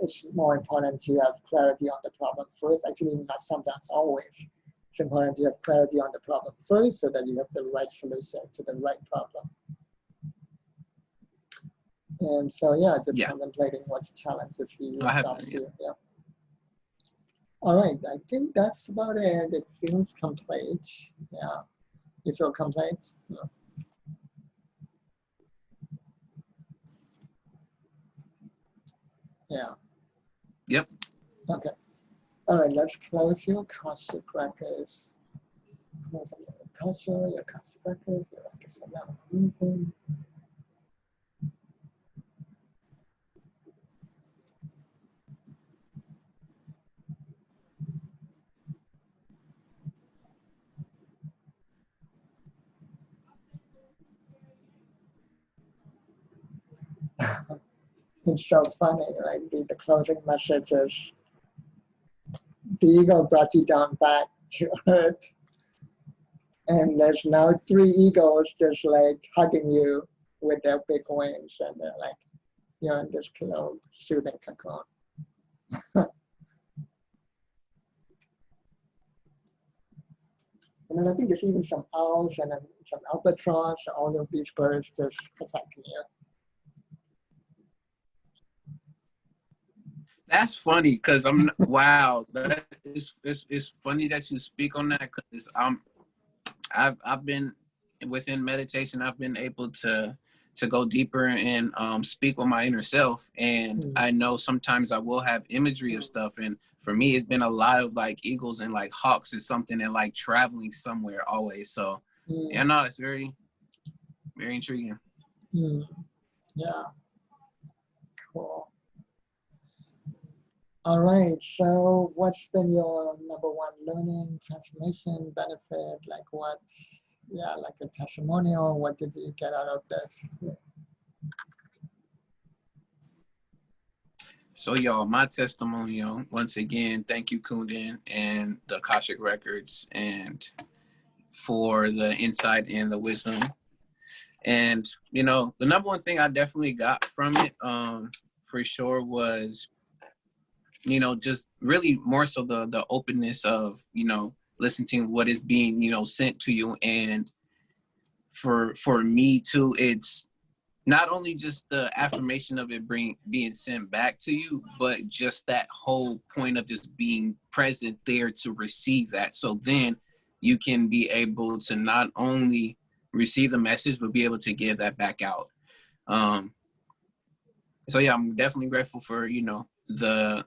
it's more important to have clarity on the problem first. Actually, not sometimes, always. It's important to have clarity on the problem first so that you have the right solution to the right problem. And so, yeah, just contemplating what challenges you, what stops you. Yeah. All right, I think that's about it. It feels complete. Yeah. You feel complete? Yeah. Yeah. Yep. Okay. All right, let's close your Akashic records. Close your Akashic records, your Akashic now closing. It's so funny, like the closing message is, the ego brought you down back to earth, and there's now 3 eagles just like hugging you with their big wings, and they're like, you're in this close, soothing cocoon. And then I think there's even some owls and some albatross, all of these birds just protecting you. That's funny, because wow, that it's funny that you speak on that, because I've been within meditation, I've been able to to go deeper and speak with my inner self. And I know sometimes I will have imagery of stuff. And for me, it's been a lot of like eagles and like hawks and something and like traveling somewhere always. So yeah, no, it's very, very intriguing. Yeah, cool. All right, so what's been your number one learning, transformation, benefit? Like what, yeah, like a testimonial, what did you get out of this? So y'all, my testimonial, once again, thank you, Kundan and the Akashic Records and for the insight and the wisdom. And, you know, the number one thing I definitely got from it, for sure, was, you know, just really more so the openness of, you know, listening to what is being, you know, sent to you. And for me too, it's not only just the affirmation of it being sent back to you, but just that whole point of just being present there to receive that. So then you can be able to not only receive the message, but be able to give that back out. So yeah, I'm definitely grateful for, you know, the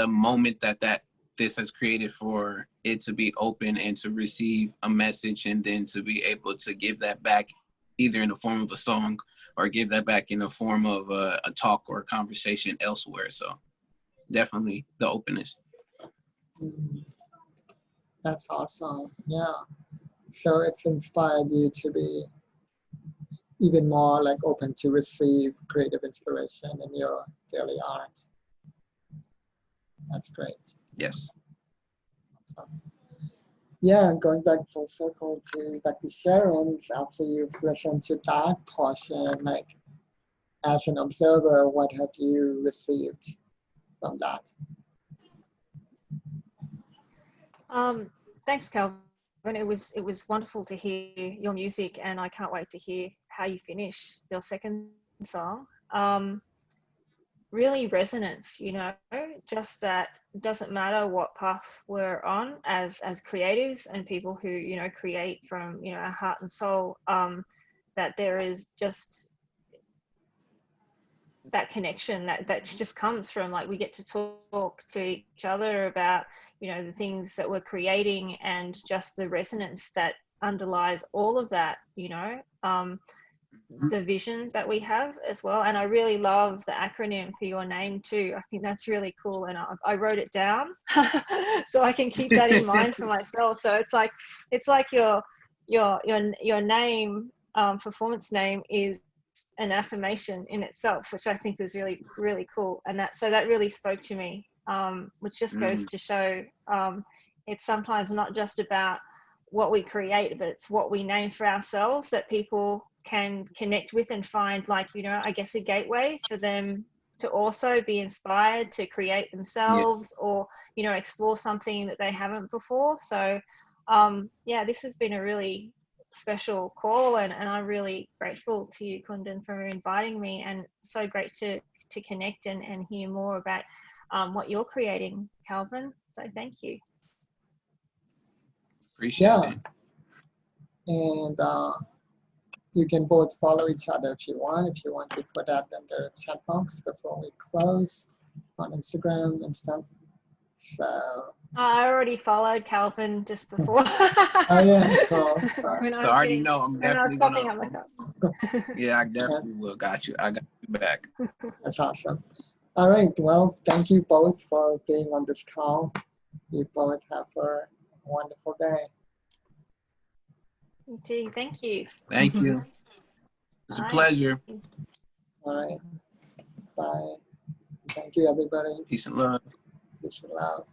moment that this has created for it to be open and to receive a message, and then to be able to give that back either in the form of a song or give that back in the form of a talk or a conversation elsewhere. So definitely the openness. That's awesome. Yeah. So it's inspired you to be even more like open to receive creative inspiration in your daily art. That's great. Yes. Awesome. Yeah, going back full circle to back to Sharyn, after you've listened to that portion, like as an observer, what have you received from that? Thanks, Calvin. It was wonderful to hear your music, and I can't wait to hear how you finish your second song. Really resonance, you know, just that doesn't matter what path we're on as creatives and people who, you know, create from, you know, our heart and soul, that there is just that connection that just comes from, like, we get to talk to each other about, you know, the things that we're creating and just the resonance that underlies all of that, you know, the vision that we have as well. And I really love the acronym for your name too. I think that's really cool, and I wrote it down so I can keep that in mind for myself. So it's like your name, performance name, is an affirmation in itself, which I think is really, really cool. And that really spoke to me, which just goes to show, it's sometimes not just about what we create, but it's what we name for ourselves that people can connect with and find, like, you know, I guess a gateway for them to also be inspired to create themselves, or, you know, explore something that they haven't before. So yeah, this has been a really special call, and I'm really grateful to you, Kundan, for inviting me, and so great to connect and hear more about what you're creating, Calvin. So thank you. Appreciate it. And you can both follow each other if you want. If you want to put that in the chat box before we close on Instagram and stuff. So I already followed Calvin just before. oh yeah, cool. When I So was I already getting, know I'm when I was definitely popping gonna. up my cup. Yeah, I definitely will. Got you. I got you back. That's awesome. All right. Well, thank you both for being on this call. You both have a wonderful day. Gee, thank you. Thank you. It's a Bye. pleasure. All right. Bye. Thank you, everybody. Peace and love. Peace and love.